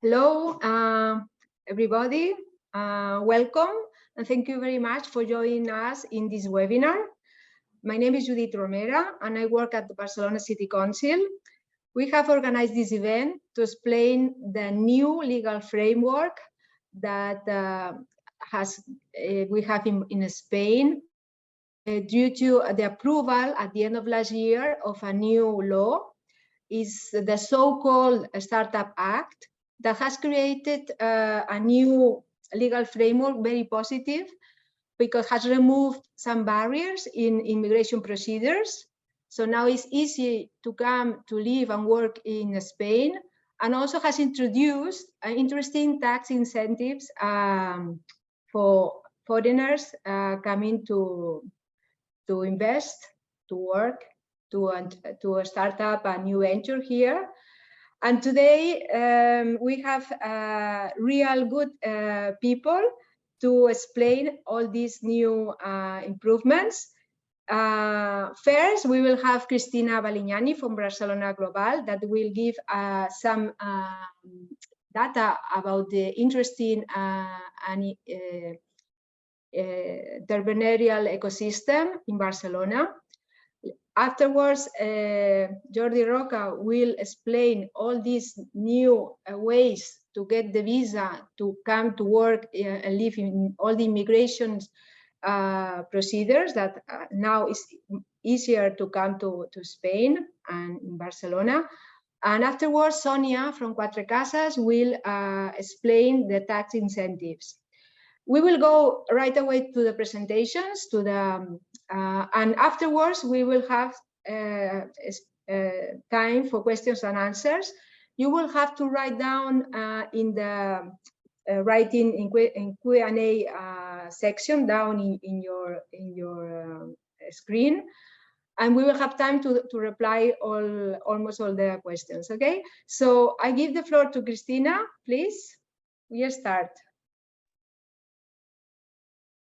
Hello, everybody. Welcome, and thank you very much for joining us in this webinar. My name is Judith Romera, and I work at the Barcelona City Council. We have organized this event to explain the new legal framework that we have in Spain due to the approval at the end of last year of a new law. Is the so-called Startup Act that has created a new legal framework, very positive, because it has removed some barriers in immigration procedures. So now it's easy to come to live and work in Spain, and also has introduced interesting tax incentives for foreigners coming to invest, to work, to start up a new venture here. And today we have real good people to explain all these new improvements. First, we will have Cristina Balignani from Barcelona Global that will give some data about the interesting and entrepreneurial ecosystem in Barcelona. Afterwards, Jordi Roca will explain all these new ways to get the visa to come to work and live in all the immigration procedures that now is easier to come to Spain and in Barcelona. And afterwards, Sonia from Quatre Casas will explain the tax incentives. We will go right away to the presentations, and afterwards we will have time for questions and answers. You will have to write down in the writing in Q&A section down in your screen, and we will have time to reply almost all the questions. Okay, so I give the floor to Cristina, please. We start.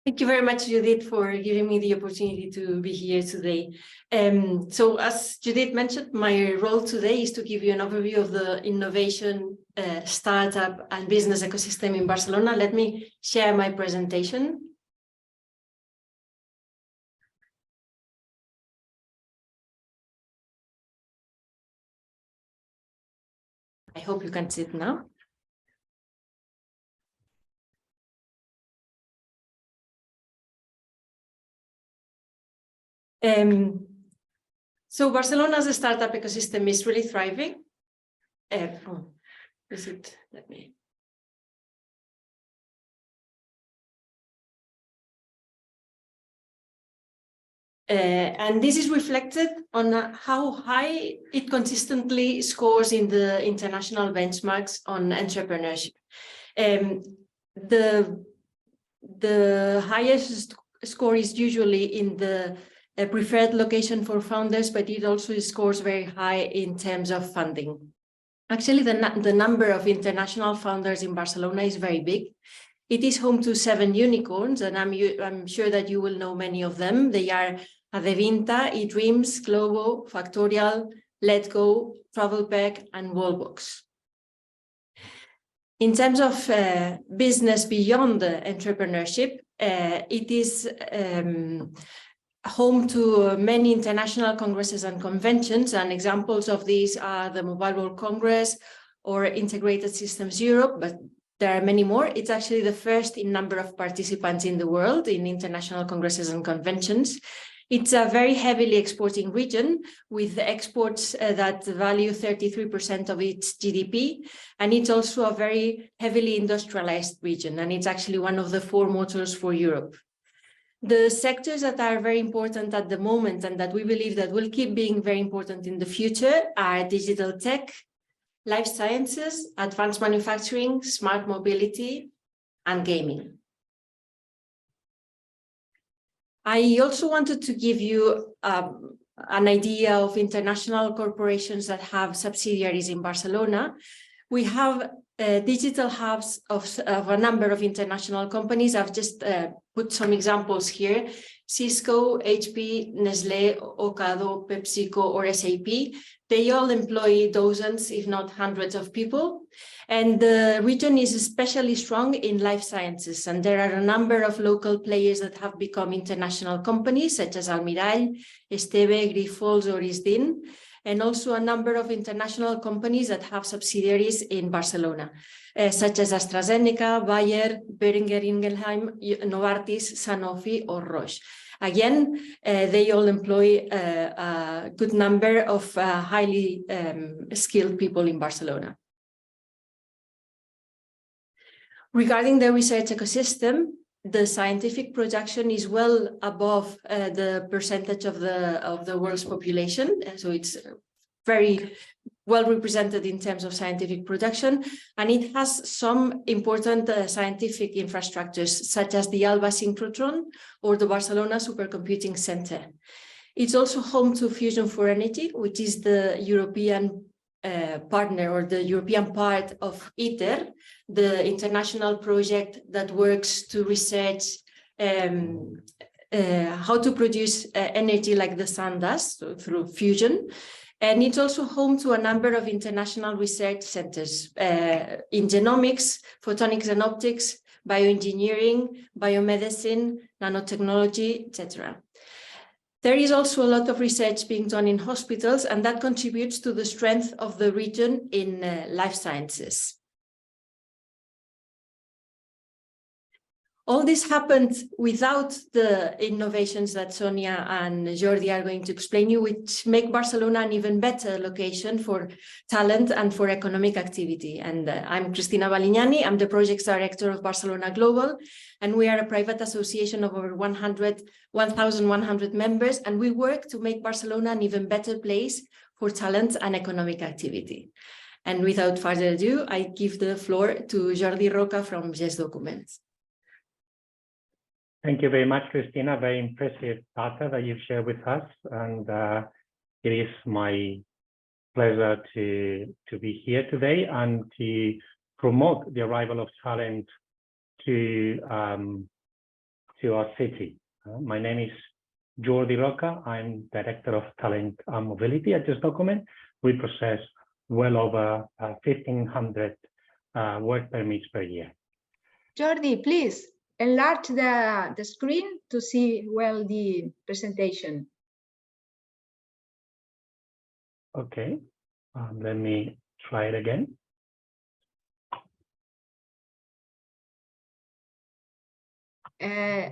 Thank you very much, Judith, for giving me the opportunity to be here today. So as Judith mentioned, my role today is to give you an overview of the innovation, startup and business ecosystem in Barcelona. Let me share my presentation. I hope you can see it now. So Barcelona's startup ecosystem is really thriving. And this is reflected on how high it consistently scores in the international benchmarks on entrepreneurship. The highest score is usually in the preferred location for founders, but it also scores very high in terms of funding. Actually, the number of international founders in Barcelona is very big. It is home to 7 unicorns, and I'm sure that you will know many of them. They are Adevinta, eDreams, Globo, Factorial, Letgo, Travelpack, and Wallbox. In terms of business beyond entrepreneurship, it is home to many international congresses and conventions, and examples of these are the Mobile World Congress or Integrated Systems Europe, but there are many more. It's actually the first in number of participants in the world in international congresses and conventions. It's a very heavily exporting region with exports that value 33% of its GDP. And it's also a very heavily industrialized region. And it's actually one of the 4 motors for Europe. The sectors that are very important at the moment and that we believe that will keep being very important in the future are digital tech, life sciences, advanced manufacturing, smart mobility, and gaming. I also wanted to give you an idea of international corporations that have subsidiaries in Barcelona. We have digital hubs of a number of international companies. I've just put some examples here. Cisco, HP, Nestlé, Ocado, PepsiCo, or SAP. They all employ dozens, if not hundreds of people. And the region is especially strong in life sciences. And there are a number of local players that have become international companies, such as Almirall, Esteve, Grifols, or Isdin, and also a number of international companies that have subsidiaries in Barcelona, such as AstraZeneca, Bayer, Boehringer Ingelheim, Novartis, Sanofi, or Roche. Again, they all employ a good number of highly skilled people in Barcelona. Regarding the research ecosystem, the scientific production is well above the percentage of the world's population. So it's very well represented in terms of scientific production, and it has some important scientific infrastructures, such as the ALBA synchrotron or the Barcelona Supercomputing Center. It's also home to Fusion for Energy, which is the European partner or the European part of ITER, the international project that works to research how to produce energy like the sun does, so through fusion. And it's also home to a number of international research centers in genomics, photonics and optics, bioengineering, biomedicine, nanotechnology, etc. There is also a lot of research being done in hospitals, and that contributes to the strength of the region in life sciences. All this happened without the innovations that Sonia and Jordi are going to explain you, which make Barcelona an even better location for talent and for economic activity. And I'm Cristina Balignani. I'm the projects director of Barcelona Global, and we are a private association of over 1,100 members, and we work to make Barcelona an even better place for talent and economic activity. And without further ado, I give the floor to Jordi Roca from GES Documents. Thank you very much, Cristina. Very impressive data that you've shared with us. And it is my pleasure to be here today and to promote the arrival of talent to our city. My name is Jordi Roca. I'm Director of Talent and Mobility at GES Document. We process well over 1,500 work permits per year. Jordi, please enlarge the screen to see well the presentation. Okay, let me try it again.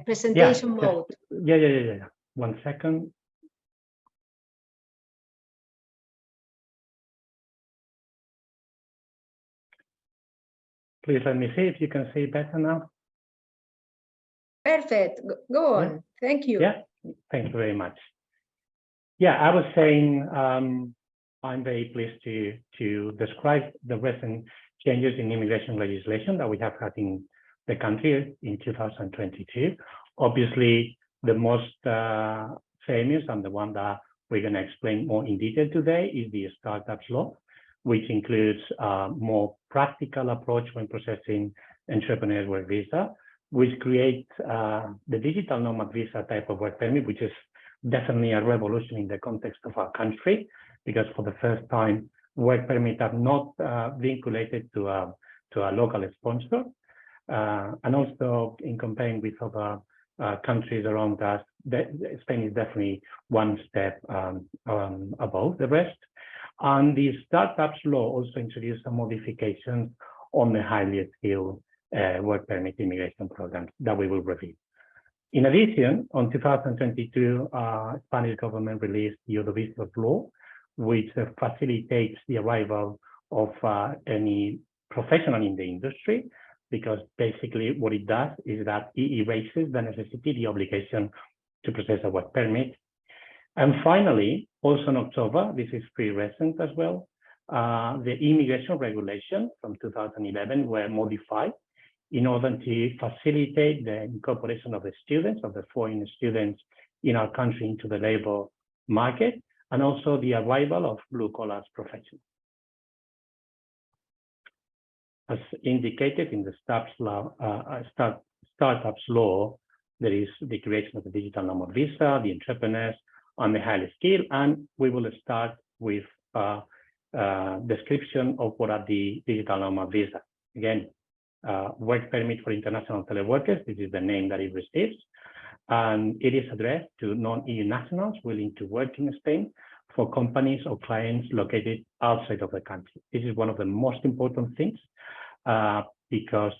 Presentation mode. Yeah. 1 second. Please let me see if you can see better now. Perfect. Go on. Yeah. Thank you. Yeah, thank you very much. Yeah, I was saying I'm very pleased to describe the recent changes in immigration legislation that we have had in the country in 2022. Obviously, the most famous and the one that we're going to explain more in detail today is the Startups Law, which includes a more practical approach when processing entrepreneurs work visa, which creates the digital nomad visa type of work permit, which is definitely a revolution in the context of our country, because for the first time, work permits are not vinculated to a local sponsor. And also, in comparing with other countries around us, Spain is definitely one step above the rest. And the Startups Law also introduced some modifications on the highly skilled work permit immigration programs that we will review. In addition, on 2022, Spanish government released the Audiovisual Law, which facilitates the arrival of any professional in the industry, because basically what it does is that it erases the necessity, the obligation to process a work permit. And finally, also in October, this is pretty recent as well, the immigration regulation from 2011 were modified in order to facilitate the incorporation of the students, of the foreign students in our country into the labor market, and also the arrival of blue-collar professionals. As indicated in the startups law, there is the creation of the digital nomad visa, the entrepreneurs, and the highly skilled. And we will start with description of what are the digital nomad visa. Again, work permit for international teleworkers. This is the name that it receives. And it is addressed to non-EU nationals willing to work in Spain for companies or clients located outside of the country. This is one of the most important things because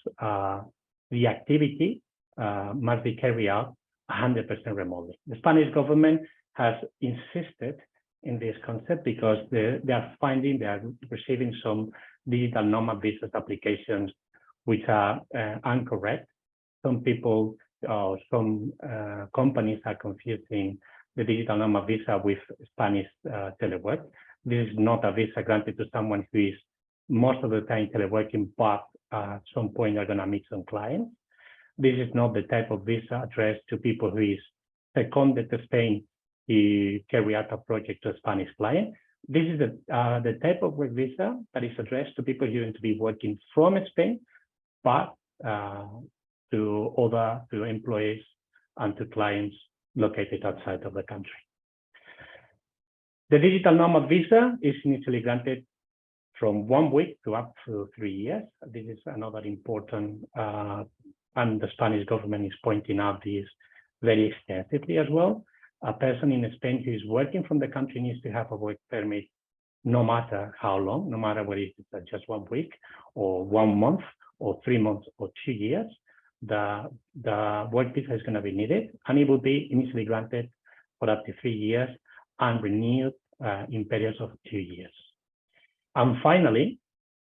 the activity must be carried out 100% remotely. The Spanish government has insisted in this concept because they are finding they are receiving some digital nomad visa applications which are incorrect. Some people, some companies are confusing the digital nomad visa with Spanish telework. This is not a visa granted to someone who is most of the time teleworking, but at some point are going to meet some clients. This is not the type of visa addressed to people who is seconded to Spain to carry out a project to a Spanish client. This is the type of work visa that is addressed to people who want to be working from Spain, but to employees and to clients located outside of the country. The digital nomad visa is initially granted from 1 week to up to 3 years. This is another important, and the Spanish government is pointing out this very extensively as well. A person in Spain who is working from the country needs to have a work permit no matter how long, no matter whether it's just 1 week or 1 month or 3 months or 2 years. The work visa is going to be needed, and it will be initially granted for up to 3 years and renewed in periods of 2 years. And finally,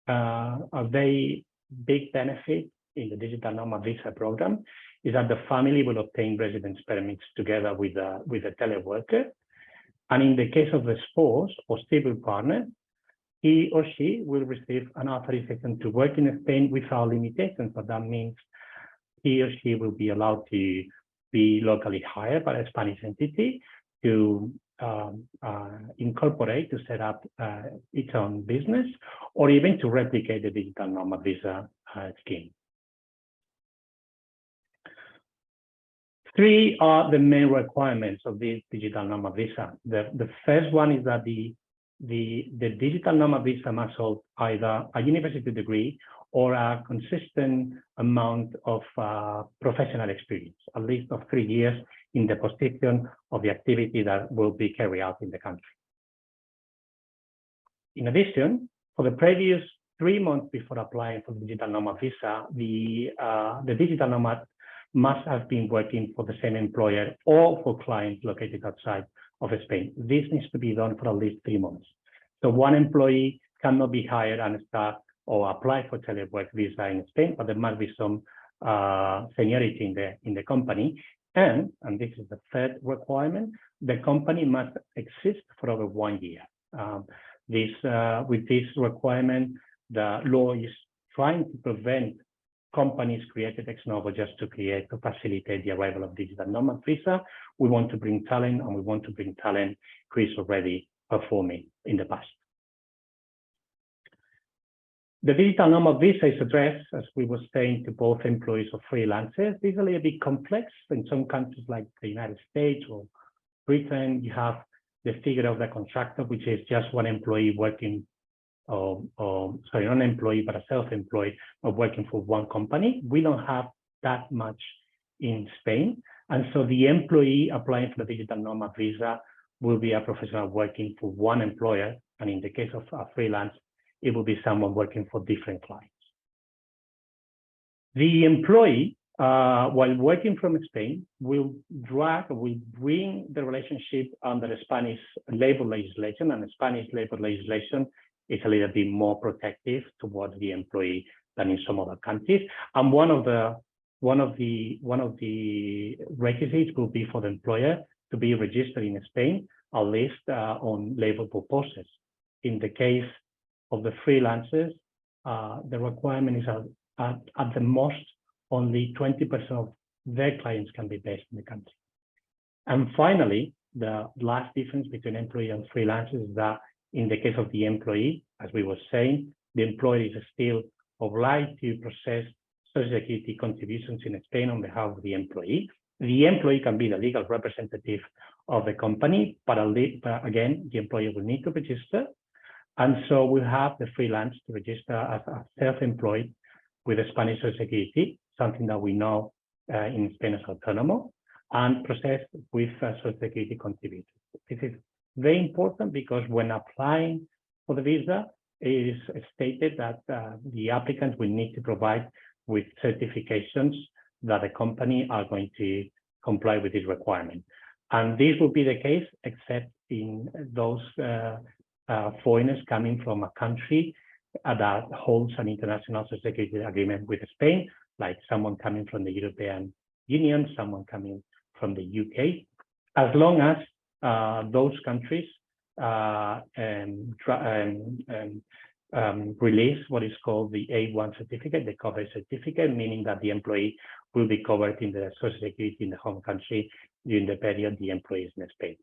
a very big benefit in the digital nomad visa program is that the family will obtain residence permits together with the teleworker. And in the case of the spouse or civil partner, he or she will receive an authorization to work in Spain without limitations. But that means he or she will be allowed to be locally hired by a Spanish entity to incorporate, to set up its own business, or even to replicate the digital nomad visa scheme. 3 are the main requirements of this digital nomad visa. The first one is that the digital nomad visa must hold either a university degree or a consistent amount of professional experience, at least of 3 years in the position of the activity that will be carried out in the country. In addition, for the previous 3 months before applying for the digital nomad visa, the digital nomad must have been working for the same employer or for clients located outside of Spain. This needs to be done for at least 3 months. So one employee cannot be hired and start or apply for telework visa in Spain, but there must be some seniority in the company. And this is the third requirement, the company must exist for over 1 year. With this requirement, the law is trying to prevent companies created ex novo just to facilitate the arrival of digital nomad visa. We want to bring talent, and we want to bring talent who is already performing in the past. The digital nomad visa is addressed, as we were saying, to both employees or freelancers. This is a little bit complex. In some countries like the United States or Britain, you have the figure of the contractor, which is just one employee working, sorry, not an employee, but a self-employed or working for one company. We don't have that much in Spain. And so the employee applying for the digital nomad visa will be a professional working for one employer. And in the case of a freelance, it will be someone working for different clients. The employee, while working from Spain, will bring the relationship under the Spanish labor legislation, and the Spanish labor legislation is a little bit more protective towards the employee than in some other countries. And one of the requisites will be for the employer to be registered in Spain, at least on labor purposes. In the case of the freelancers, the requirement is at the most only 20% of their clients can be based in the country. And finally, the last difference between employee and freelancers is that in the case of the employee, as we were saying, the employee is still obliged to process Social Security contributions in Spain on behalf of the employee. The employee can be the legal representative of the company, but again, the employee will need to register. And so we have the freelance to register as a self-employed with the Spanish Social Security, something that we know in Spain as autónomo, and process with Social Security contributions. This is very important because when applying for the visa, it is stated that the applicants will need to provide with certifications that the company are going to comply with this requirement. And this will be the case except in those foreigners coming from a country that holds an international social security agreement with Spain, like someone coming from the European Union, someone coming from the UK, as long as those countries release what is called the A1 certificate, the coverage certificate, meaning that the employee will be covered in the Social Security in the home country during the period the employee is in Spain.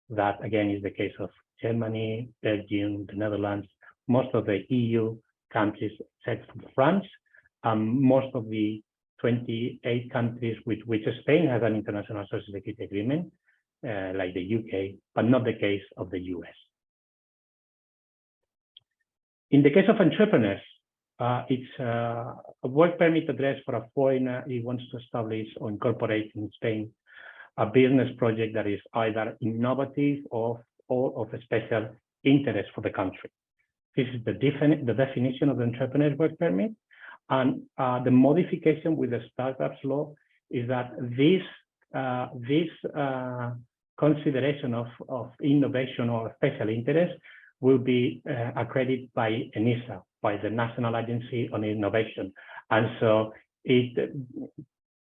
That again is the case of Germany, Belgium, the Netherlands, most of the EU countries except for France, most of the 28 countries with which Spain has an international social security agreement, like the UK, but not the case of the US. In the case of entrepreneurs, it's a work permit address for a foreigner who wants to establish or incorporate in Spain a business project that is either innovative or of a special interest for the country. This is the definition of the entrepreneur's work permit. And the modification with the startups law is that this consideration of innovation or special interest will be accredited by ENISA, by the National Agency on Innovation. And so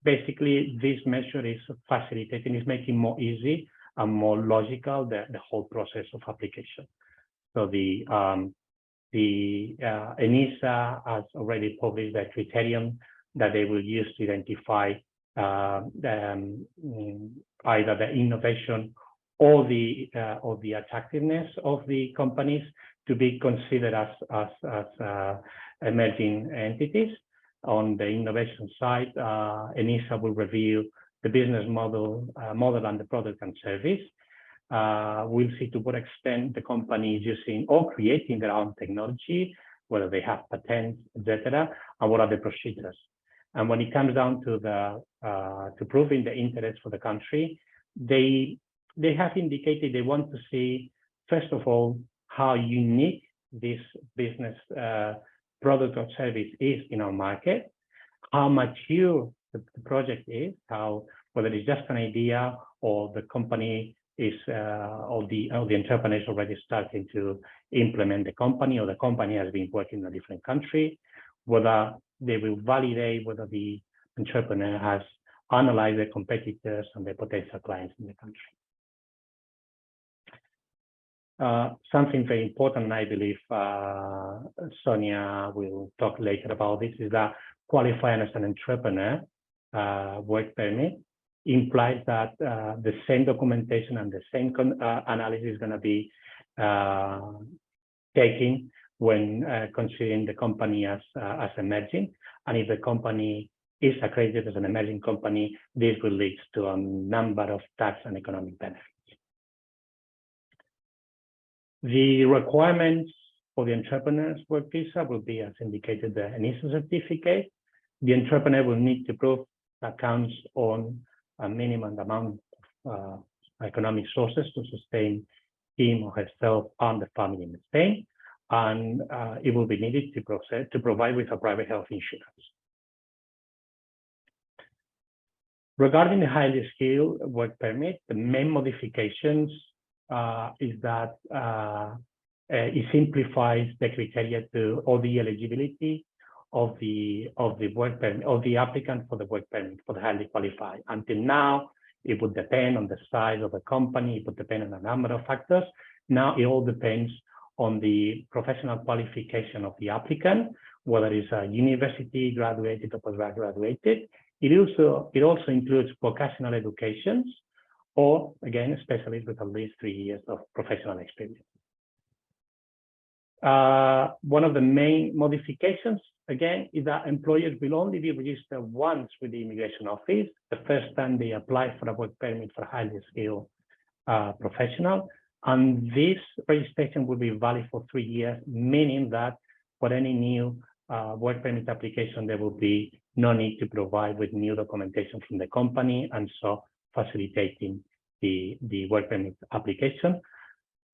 basically this measure is facilitating, is making more easy and more logical the whole process of application. So the ENISA has already published the criterion that they will use to identify either the innovation or the attractiveness of the companies to be considered as emerging entities. On the innovation side, ENISA will review the business model and the product and service. We'll see to what extent the company is using or creating their own technology, whether they have patents, etc., and what are the procedures. And when it comes down to to proving the interest for the country, they have indicated they want to see, first of all, how unique this business product or service is in our market, how mature the project is, whether it's just an idea or the company is or the entrepreneur is already starting to implement the company, or the company has been working in a different country, whether they will validate whether the entrepreneur has analyzed the competitors and the potential clients in the country. Something very important, I believe Sonia will talk later about this, is that qualifying as an entrepreneur work permit implies that the same documentation and the same analysis is going to be taken when considering the company as emerging. And if the company is accredited as an emerging company, this will lead to a number of tax and economic benefits. The requirements for the entrepreneur's work visa will be, as indicated, the ENISA certificate. The entrepreneur will need to prove that counts on a minimum amount of economic sources to sustain him or herself and the family in Spain, and it will be needed to provide with a private health insurance. Regarding the highly skilled work permit, the main modifications is that it simplifies the criteria to all the eligibility of the work permit, of the applicant for the work permit, for the highly qualified. Until now, it would depend on the size of the company, it would depend on a number of factors. Now it all depends on the professional qualification of the applicant, whether it's a university graduated or postgraduated. It also includes vocational educations, or again, a specialist with at least 3 years of professional experience. One of the main modifications, again, is that employers will only be registered once with the immigration office, the first time they apply for a work permit for a highly skilled professional. And this registration will be valid for 3 years, meaning that for any new work permit application, there will be no need to provide with new documentation from the company, and so facilitating the work permit application.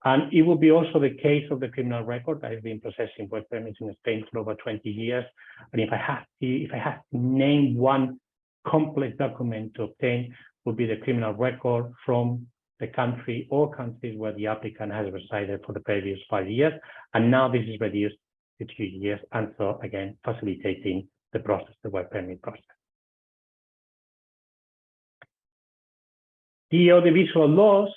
And it will be also the case of the criminal record. I've been processing work permits in Spain for over 20 years. And if I have to name one complex document to obtain, would be the criminal record from the country or countries where the applicant has resided for the previous 5 years. And now this is reduced to 2 years. And so again, facilitating the process, the work permit process. The audiovisual laws,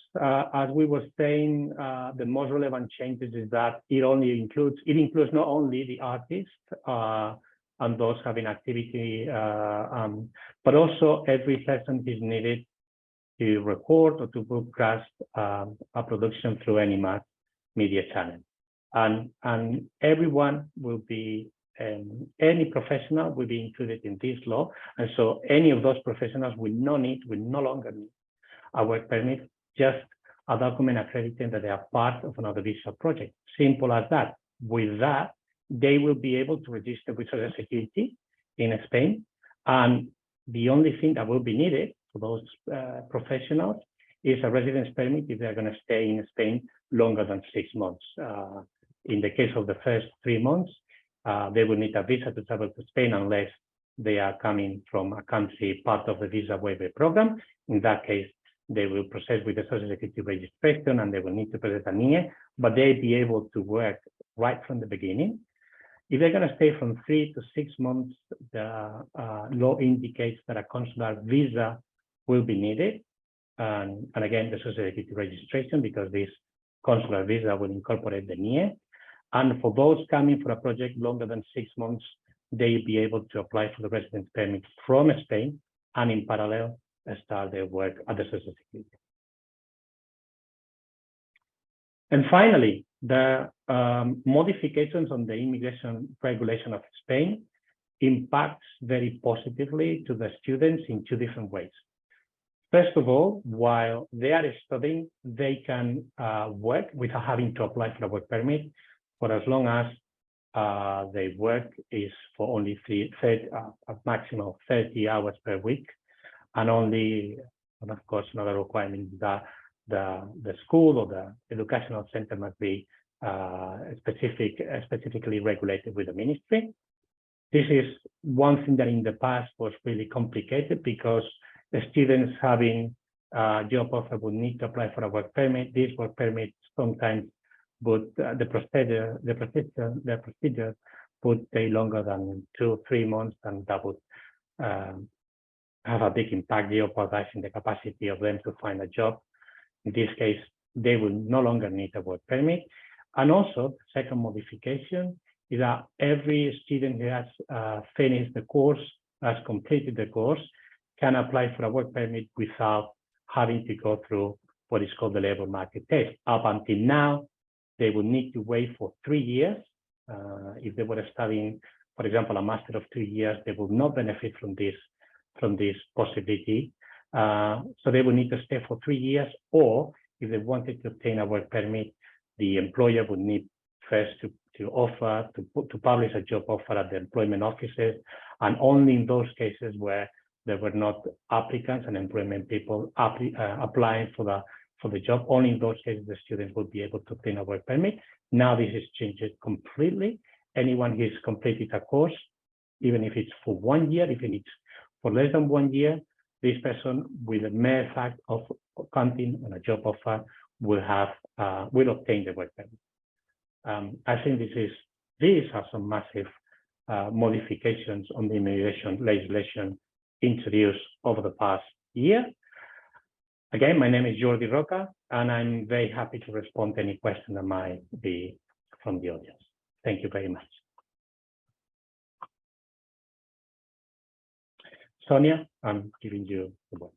as we were saying, the most relevant changes is that it includes not only the artists and those having activity, but also every person is needed to record or to broadcast a production through any mass media channel. And everyone will be, any professional will be included in this law. And so any of those professionals will no longer need a work permit, just a document accrediting that they are part of an audiovisual project. Simple as that. With that, they will be able to register with Social Security in Spain. And the only thing that will be needed for those professionals is a residence permit if they're going to stay in Spain longer than 6 months. In the case of the first 3 months, they will need a visa to travel to Spain unless they are coming from a country part of the visa waiver program. In that case, they will process with the Social Security registration and they will need to present an IE, but they'll be able to work right from the beginning. If they're going to stay from 3 to 6 months, the law indicates that a consular visa will be needed. And again, the Social Security registration, because this consular visa will incorporate the NIE. And for those coming for a project longer than 6 months, they'll be able to apply for the residence permit from Spain and in parallel start their work at the Social Security. And finally, the modifications on the immigration regulation of Spain impacts very positively to the students in 2 different ways. First of all, while they are studying, they can work without having to apply for a work permit for as long as their work is for only a maximum of 30 hours per week. And only, and of course, another requirement is that the school or the educational center must be specifically regulated with the ministry. This is one thing that in the past was really complicated because the students having a job offer would need to apply for a work permit. These work permits sometimes would, the procedure would take longer than 2 or 3 months, and that would have a big impact, jeopardizing the capacity of them to find a job. In this case, they will no longer need a work permit. And also, the second modification is that every student who has finished the course, has completed the course, can apply for a work permit without having to go through what is called the labor market test. Up until now, they would need to wait for 3 years. If they were studying, for example, a master of 2 years, they will not benefit from this possibility. So they will need to stay for 3 years, or if they wanted to obtain a work permit, the employer would need first to publish a job offer at the employment offices, and only in those cases where there were not applicants and employment people applying for the job, only in those cases the students would be able to obtain a work permit. Now this is changed completely. Anyone who has completed a course, even if it's for 1 year, if it's for less than 1 year, this person, with the mere fact of counting on a job offer, will obtain the work permit. I think these are some massive modifications on the immigration legislation introduced over the past year. Again, my name is Jordi Roca, and I'm very happy to respond to any question that might be from the audience. Thank you very much. Sonia, I'm giving you the word.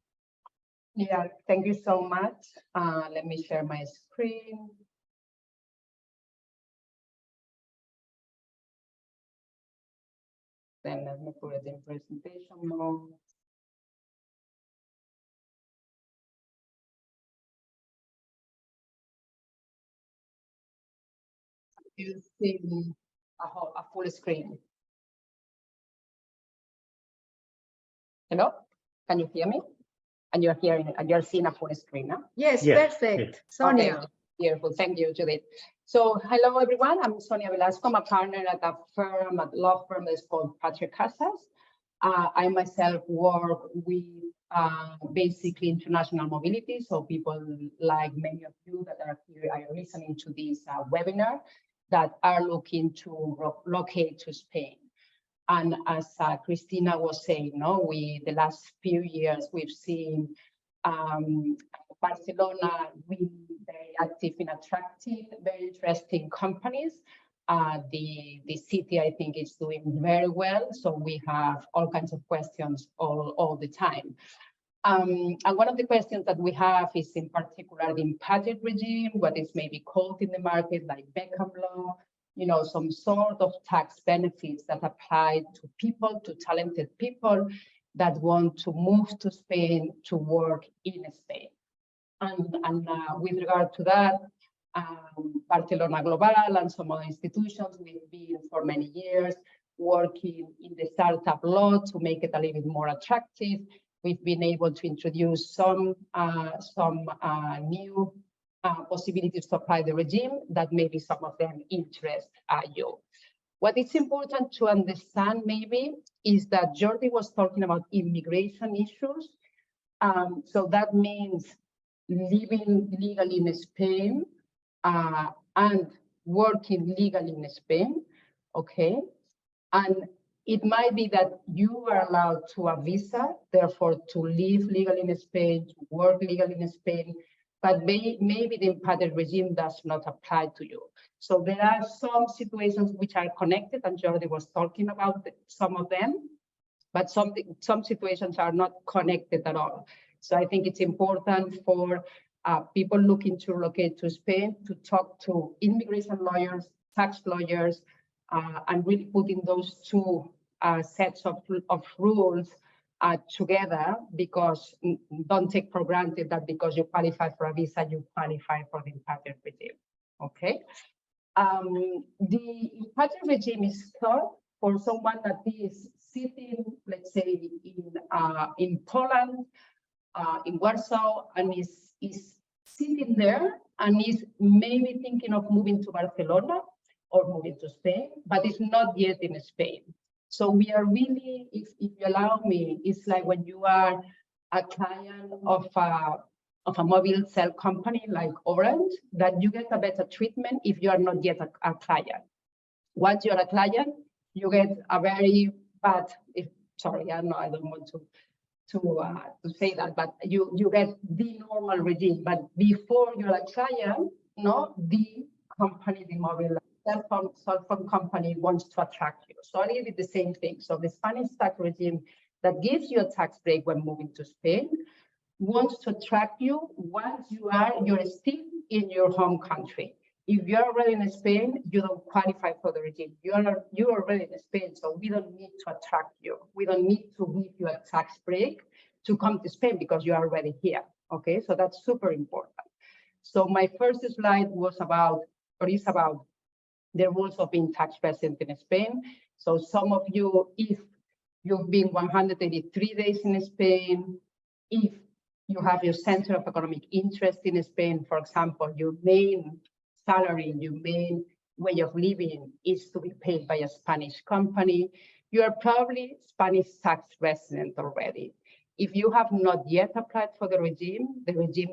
Yeah, thank you so much. Let me share my screen. Then let me put it in presentation mode. You see a full screen. Hello, can you hear me? And you're hearing, and you're seeing a full screen, huh? Yes, Yes, perfect. yes. Sonia. Okay, beautiful. Thank you, Judith. So, hello everyone. I'm Sonia Velasco. I'm a partner at a firm, a law firm that's called Patrick Casas. I myself work with basically international mobility. So people like many of you that are here are listening to this webinar that are looking to relocate to Spain. And as Christina was saying, the last few years we've seen Barcelona really very active in attracting very interesting companies. The city, I think, is doing very well. So we have all kinds of questions all the time. And one of the questions that we have is in particular the impatriate regime, what is maybe called in the market like Beckham law, some sort of tax benefits that apply to people, to talented people that want to move to Spain to work in Spain. And with regard to that, Barcelona Global and some other institutions, we've been for many years working in the startup law to make it a little bit more attractive. We've been able to introduce some new possibilities to apply the regime that maybe some of them interest you. What is important to understand maybe is that Jordi was talking about immigration issues. So that means living legally in Spain and working legally in Spain, okay? And it might be that you are allowed to a visa, therefore to live legally in Spain, to work legally in Spain, but maybe the impatriate regime does not apply to you. So there are some situations which are connected, and Jordi was talking about some of them, but some situations are not connected at all. So I think it's important for people looking to relocate to Spain to talk to immigration lawyers, tax lawyers, and really putting those two sets of rules together, because don't take for granted that because you qualify for a visa, you qualify for the impatriate regime, okay? The impatriate regime is thought for someone that is sitting, let's say, in Poland, in Warsaw, and is sitting there and is maybe thinking of moving to Barcelona or moving to Spain, but is not yet in Spain. So we are really, if you allow me, it's like when you are a client of a mobile cell company like Orange, that you get a better treatment if you are not yet a client. Once you're a client, you get a very bad, sorry, I don't want to say that, but you get the normal regime. But before you're a client, the company, the mobile cell phone company wants to attract you. So I did the same thing. So the Spanish tax regime that gives you a tax break when moving to Spain wants to attract you once you're still in your home country. If you're already in Spain, you don't qualify for the regime. You're already in Spain, so we don't need to attract you. We don't need to give you a tax break to come to Spain because you're already here. Okay, so that's super important. So my first slide is about the rules of being tax resident in Spain. So some of you, if you've been 183 days in Spain, if you have your center of economic interest in Spain, for example, your main salary, your main way of living is to be paid by a Spanish company, you are probably Spanish tax resident already. If you have not yet applied for the regime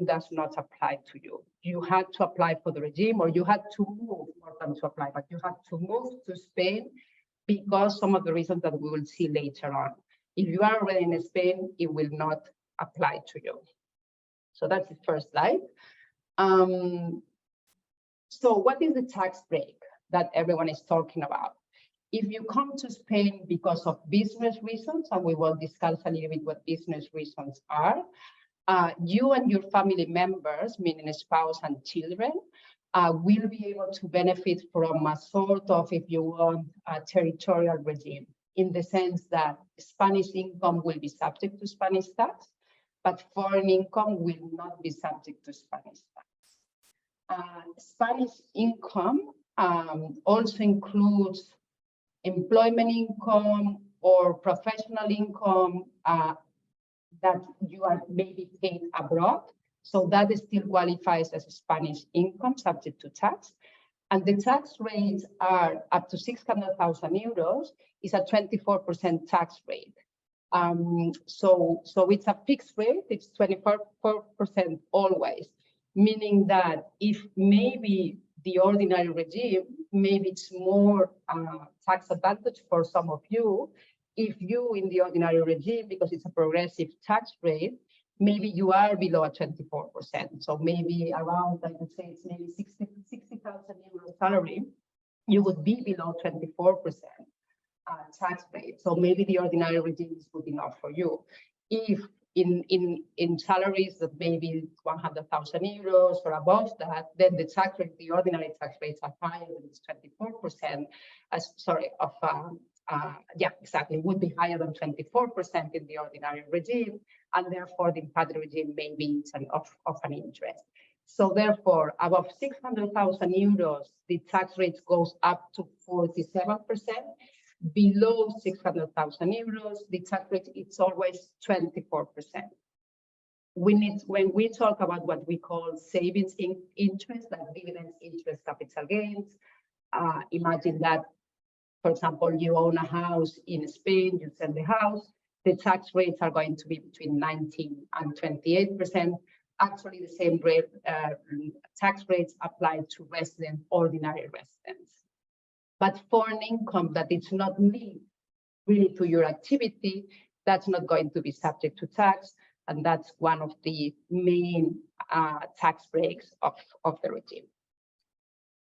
does not apply to you. You had to apply for the regime, or you had to move, more than to apply, but you had to move to Spain because some of the reasons that we will see later on. If you are already in Spain, it will not apply to you. So that's the first slide. So what is the tax break that everyone is talking about? If you come to Spain because of business reasons, and we will discuss a little bit what business reasons are, you and your family members, meaning spouse and children, will be able to benefit from a sort of, if you want, a territorial regime. in the sense that Spanish income will be subject to Spanish tax, but foreign income will not be subject to Spanish tax. Spanish income also includes employment income or professional income that you are maybe paid abroad. So that still qualifies as Spanish income subject to tax. And the tax rates are up to 600,000 euros is a 24% tax rate. So it's a fixed rate, it's 24% always, meaning that if maybe the ordinary regime, maybe it's more tax advantage for some of you. If you in the ordinary regime, because it's a progressive tax rate, maybe you are below a 24%. So maybe around, I would say it's maybe 60,000 euro salary, you would be below 24% tax rate. So maybe the ordinary regime is good enough for you. If in salaries that maybe 100,000 euros or above that, then the tax rate, the ordinary tax rates are higher than it's 24%. Yeah, exactly, would be higher than 24% in the ordinary regime, and therefore the impact regime maybe it's of an interest. So therefore, above 600,000 euros, the tax rate goes up to 47%. Below 600,000 euros, the tax rate it's always 24%. When we talk about what we call savings interest, like dividends, interest, capital gains, imagine that, for example, you own a house in Spain, you sell the house, the tax rates are going to be between 19 and 28%. Actually, the same rate, tax rates apply to ordinary residents. But foreign income that it's not linked really to your activity, that's not going to be subject to tax. And that's one of the main tax breaks of the regime.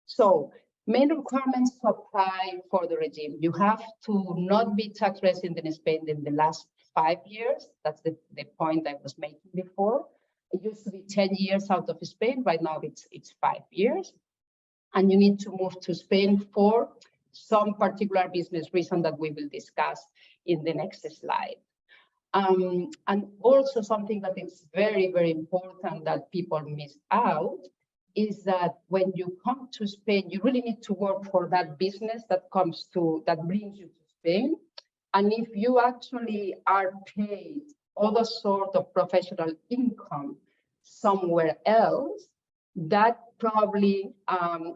So main requirements to apply for the regime. You have to not be tax resident in Spain in the last 5 years. That's the point I was making before. It used to be 10 years out of Spain. Right now it's 5 years. And you need to move to Spain for some particular business reason that we will discuss in the next slide. And also something that is very, very important that people miss out is that when you come to Spain, you really need to work for that business that brings you to Spain. And if you actually are paid other sort of professional income somewhere else, that probably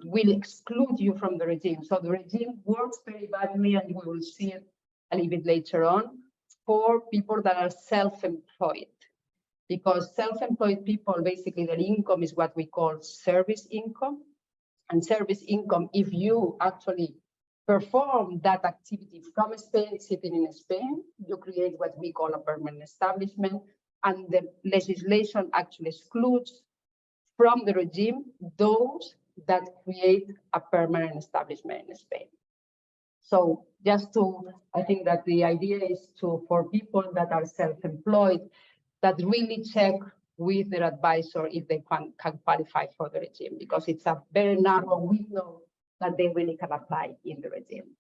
will exclude you from the regime. So the regime works very badly, and we will see it a little bit later on, for people that are self-employed. Because self-employed people, basically their income is what we call service income. And service income, if you actually perform that activity from Spain, sitting in Spain, you create what we call a permanent establishment. And the legislation actually excludes from the regime those that create a permanent establishment in Spain. So I think that the idea is for people that are self-employed, that really check with their advisor if they can qualify for the regime, because it's a very narrow window that they really can apply in the regime.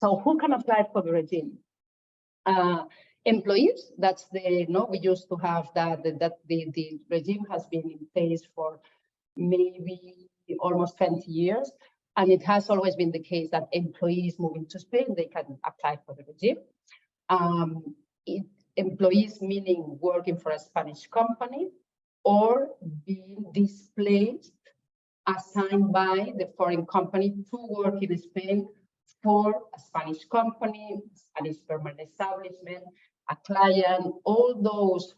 So who can apply for the regime? Employees, that's we used to have that the regime has been in place for maybe almost 20 years. And it has always been the case that employees moving to Spain, they can apply for the regime. Employees meaning working for a Spanish company or being displaced, assigned by the foreign company to work in Spain for a Spanish company, Spanish permanent establishment, a client. All those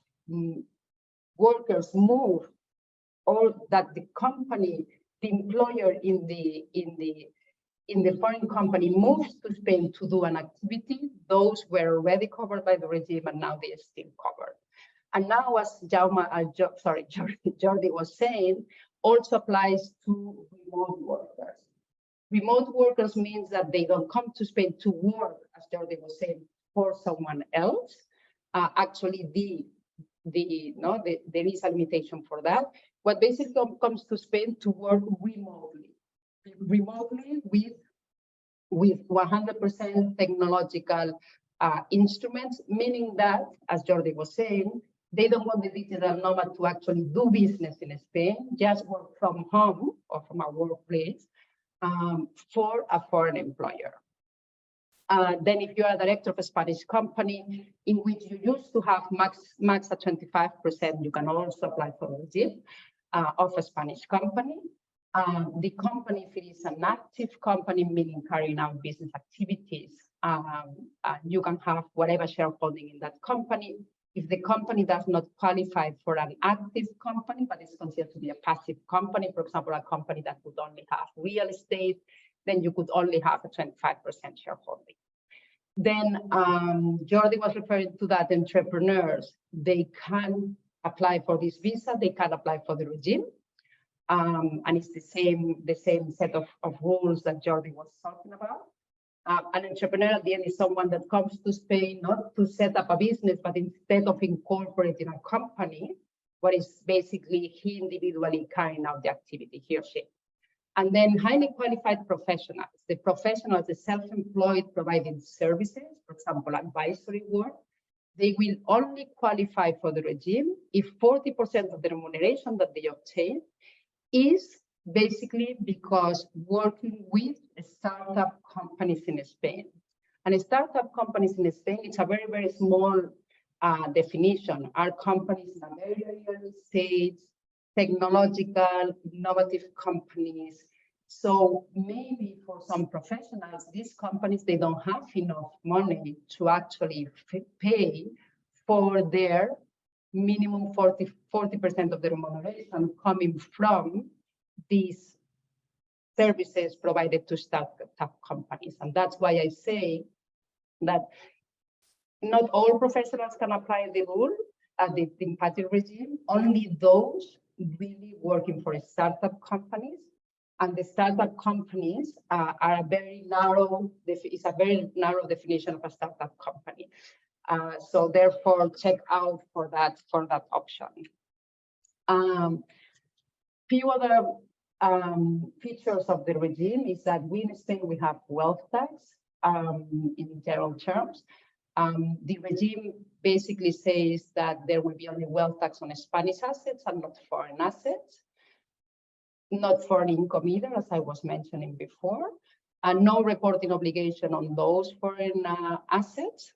workers move, or that the company, the employer in the foreign company moves to Spain to do an activity. Those were already covered by the regime, and now they are still covered. And now, as Jordi was saying, also applies to remote workers. Remote workers means that they don't come to Spain to work, as Jordi was saying, for someone else. Actually, there is a limitation for that. But basically comes to Spain to work remotely with with 100% technological instruments, meaning that, as Jordi was saying, they don't want the digital nomad to actually do business in Spain, just work from home or from a workplace for a foreign employer. Then if you are a director of a Spanish company in which you used to have max at 25%, you can also apply for the regime of a Spanish company. The company, if it is an active company, meaning carrying out business activities, you can have whatever shareholding in that company. If the company does not qualify for an active company, but is considered to be a passive company, for example, a company that would only have real estate, then you could only have a 25% shareholding. Then Jordi was referring to that entrepreneurs, they can apply for this visa, they can apply for the regime. And it's the same set of rules that Jordi was talking about. An entrepreneur at the end is someone that comes to Spain not to set up a business, but instead of incorporating a company, what is basically he individually carrying out the activity, he or she. And then highly qualified professionals, the professionals, the self-employed providing services, for example, advisory work, they will only qualify for the regime if 40% of the remuneration that they obtain is basically because working with startup companies in Spain. And startup companies in Spain, it's a very, very small definition. Are companies in a very, very early stage, technological, innovative companies. So maybe for some professionals, these companies, they don't have enough money to actually pay for their minimum 40% of the remuneration coming from these services provided to startup companies. And that's why I say that not all professionals can apply the rule at the empathic regime, only those really working for startup companies. And the startup companies are a very narrow, it's a very narrow definition of a startup company. So therefore, check out for that option. Few other features of the regime is that we in Spain, we have wealth tax in general terms. The regime basically says that there will be only wealth tax on Spanish assets and not foreign assets, not foreign income either, as I was mentioning before, and no reporting obligation on those foreign assets.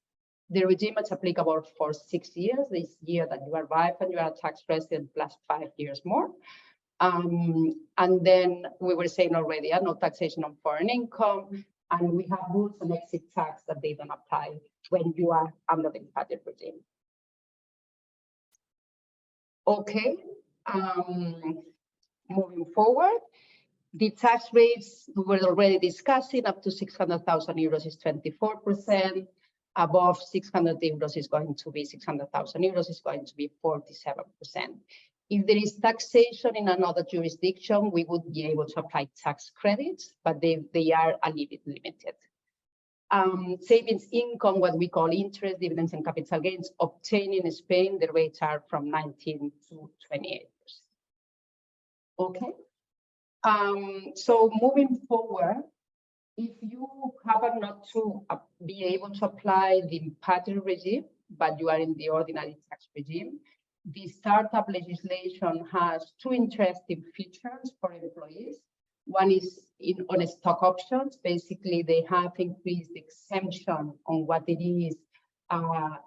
The regime is applicable for 6 years, this year that you arrive and you are a tax resident plus 5 years more. And then we were saying already, no taxation on foreign income, and we have rules on exit tax that they don't apply when you are under the empathic regime. Okay, moving forward, the tax rates we were already discussing. Up to 600,000 euros is 24%. Above 600 euros is going to be 600,000 euros is going to be 47%. If there is taxation in another jurisdiction, we would be able to apply tax credits, but they are a little bit limited. Savings income, what we call interest, dividends, and capital gains obtained in Spain, the rates are from 19 to 28%. Okay. So moving forward, if you happen not to be able to apply the empathic regime, but you are in the ordinary tax regime, the startup legislation has two interesting features for employees. One is on stock options. Basically, they have increased the exemption on what it is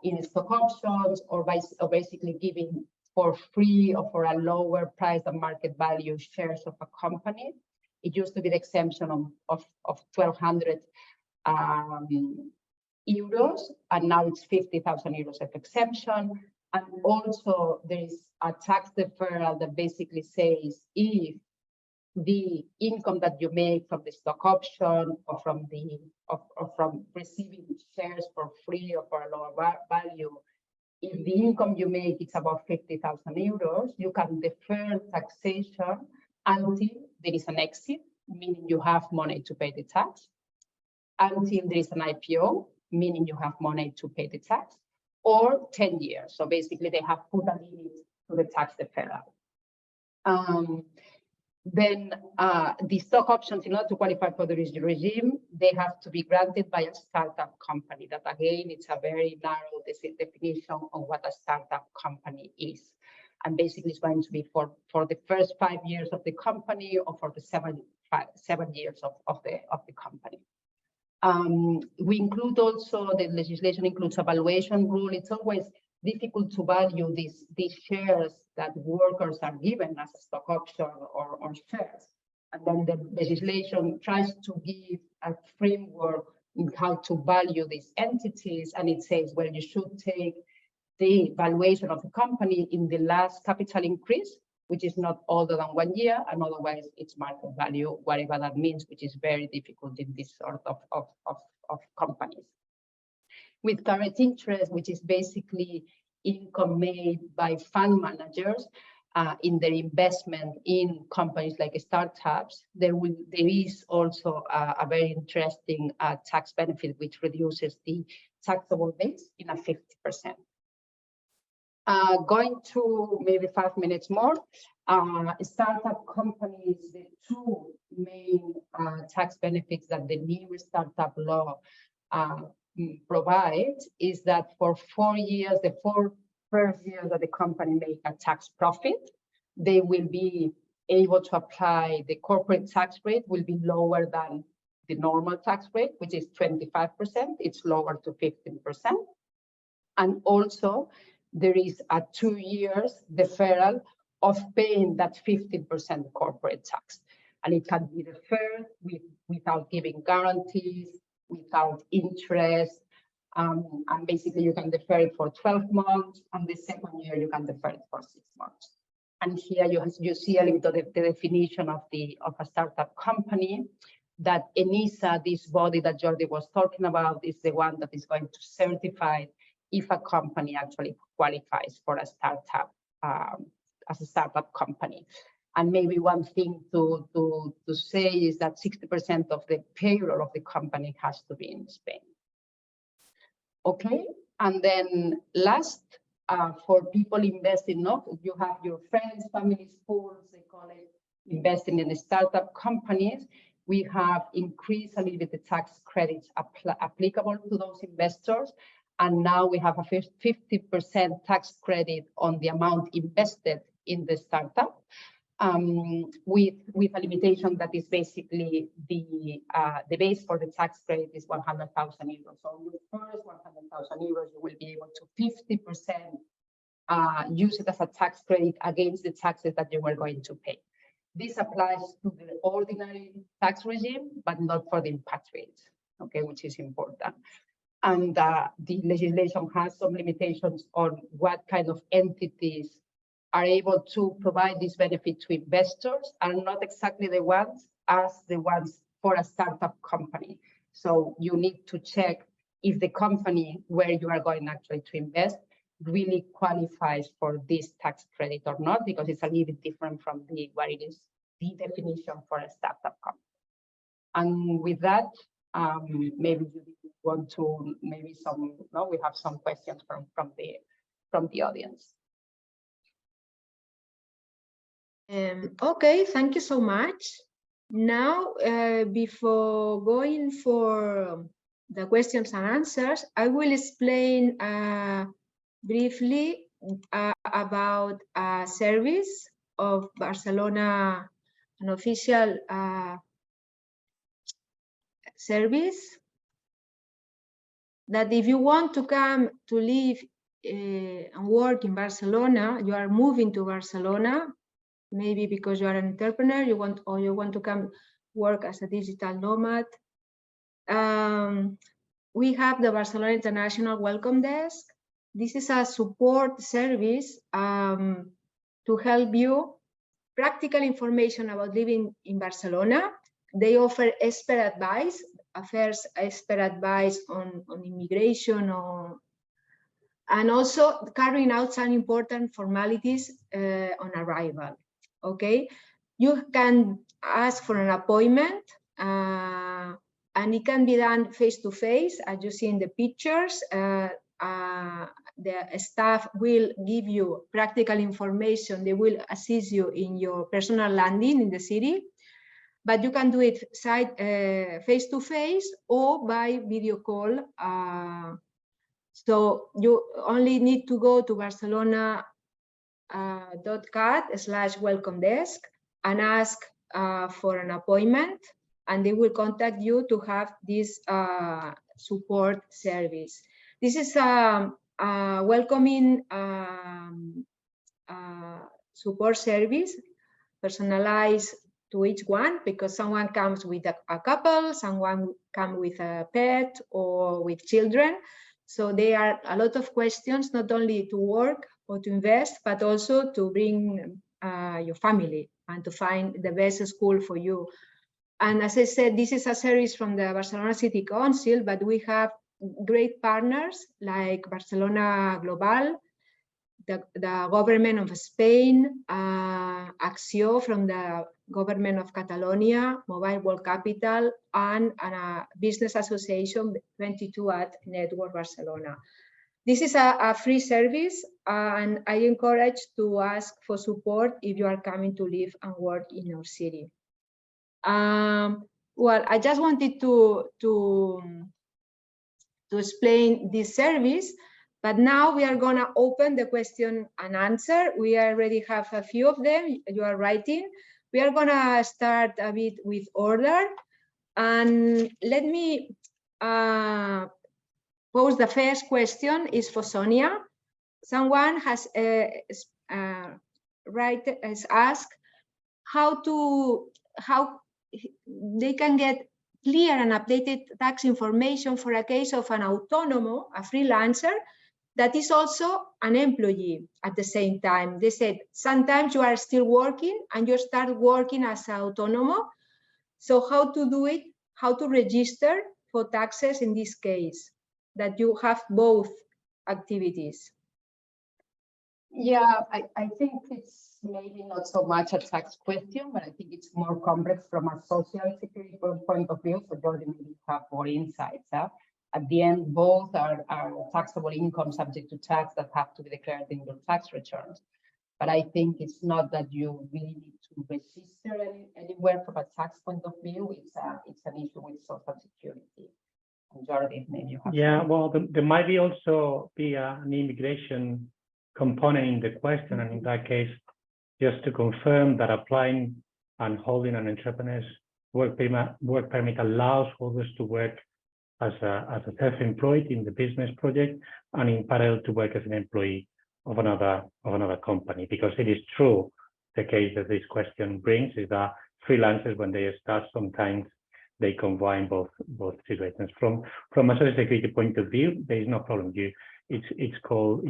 in stock options, or basically giving for free or for a lower price than market value shares of a company. It used to be the exemption of 1,200 euros, and now it's 50,000 euros of exemption. And also there is a tax deferral that basically says if the income that you make from the stock option or from receiving shares for free or for a lower value, if the income you make is above 50,000 euros, you can defer taxation until there is an exit, meaning you have money to pay the tax, until there is an IPO, meaning you have money to pay the tax, or 10 years. So basically they have put a limit to the tax deferral. Then the stock options, in order to qualify for the regime, they have to be granted by a startup company. That again, it's a very narrow definition of what a startup company is. And basically it's going to be for the first 5 years of the company or for the 7 years of the company. We include also, the legislation includes a valuation rule. It's always difficult to value these shares that workers are given as a stock option or shares. And then the legislation tries to give a framework in how to value these entities. And it says, well, you should take the valuation of the company in the last capital increase, which is not older than 1 year, and otherwise it's market value, whatever that means, which is very difficult in this sort of companies. With carried interest, which is basically income made by fund managers in their investment in companies like startups, there is also a very interesting tax benefit, which reduces the taxable base in a 50%. Going to maybe 5 minutes more, startup companies, the two main tax benefits that the new startup law provides is that for 4 years, the 4 first years that the company make a tax profit, they will be able to apply the corporate tax rate will be lower than the normal tax rate, which is 25%. It's lower to 15%. And also, there is a 2 years deferral of paying that 15% corporate tax. And it can be deferred without giving guarantees, without interest. And basically, you can defer it for 12 months, and the second year, you can defer it for 6 months. And here you see a little bit of the definition of a startup company, that ENISA, this body that Jordi was talking about, is the one that is going to certify if a company actually qualifies for a startup as a startup company. And maybe one thing to say is that 60% of the payroll of the company has to be in Spain. Okay, and then last, for people investing, you have your friends, family, schools, they call it investing in the startup companies. We have increased a little bit the tax credits applicable to those investors. And now we have a 50% tax credit on the amount invested in the startup, with a limitation that is basically the base for the tax credit is 100,000 euros. So your first 100,000 euros, you will be able to 50% use it as a tax credit against the taxes that you were going to pay. This applies to the ordinary tax regime, but not for the impact rates, okay, which is important. And the legislation has some limitations on what kind of entities are able to provide this benefit to investors, are not exactly the ones for a startup company. So you need to check if the company where you are going actually to invest really qualifies for this tax credit or not, because it's a little bit different from what it is the definition for a startup company. And with that, maybe you want to we have some questions from the audience. Okay, thank you so much. Now, before going for the questions and answers, I will explain briefly about a service of Barcelona, an official service, that if you want to come to live and work in Barcelona, you are moving to Barcelona, maybe because you are an entrepreneur, you want to come work as a digital nomad. We have the Barcelona International Welcome Desk. This is a support service to help you practical information about living in Barcelona. They offer expert advice, expert advice on immigration, and also carrying out some important formalities on arrival. Okay, you can ask for an appointment, and it can be done face-to-face, as you see in the pictures. The staff will give you practical information. They will assist you in your personal landing in the city. but you can do it face-to-face or by video call. So you only need to go to Barcelona.cat/welcome desk and ask for an appointment, and they will contact you to have this support service. This is a welcoming support service, personalized to each one, because someone comes with a couple, someone comes with a pet or with children. So there are a lot of questions, not only to work or to invest, but also to bring your family and to find the best school for you. And as I said, this is a service from the Barcelona City Council, but we have great partners like Barcelona Global, the government of Spain, Acció from the government of Catalonia, Mobile World Capital, and a business association, 22@ Network Barcelona. This is a free service, and I encourage to ask for support if you are coming to live and work in your city. Well, I just wanted to explain this service, but now we are going to open the question and answer. We already have a few of them you are writing. We are going to start a bit with order, and let me pose the first question is for Sonia. Someone has asked how they can get clear and updated tax information for a case of an autonomo, a freelancer, that is also an employee at the same time. They said sometimes you are still working and you start working as an autonomo. So how to do it, how to register for taxes in this case, that you have both activities? Yeah, I think it's maybe not so much a tax question, but I think it's more complex from a social security point of view. So Jordi maybe have more insights. At the end, both are taxable income subject to tax that have to be declared in your tax returns. But I think it's not that you really need to register anywhere from a tax point of view. It's an issue with social security. And Jordi, maybe you have. Yeah, well, there might be also be an immigration component in the question, and in that case, just to confirm that applying and holding an entrepreneur's work permit allows holders to work as a self-employed in the business project and in parallel to work as an employee of another company. Because it is true, the case that this question brings is that freelancers, when they start, sometimes they combine both situations. From a social security point of view, there is no problem. It's called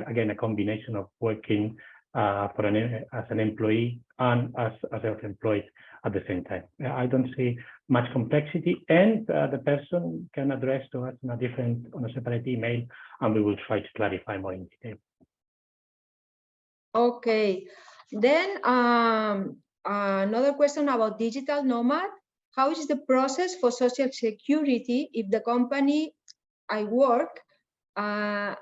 again a combination of working as an employee and as self-employed at the same time. I don't see much complexity, and the person can address to us on a separate email, and we will try to clarify more in detail. Okay, then another question about digital nomad. How is the process for Social Security if the company I work has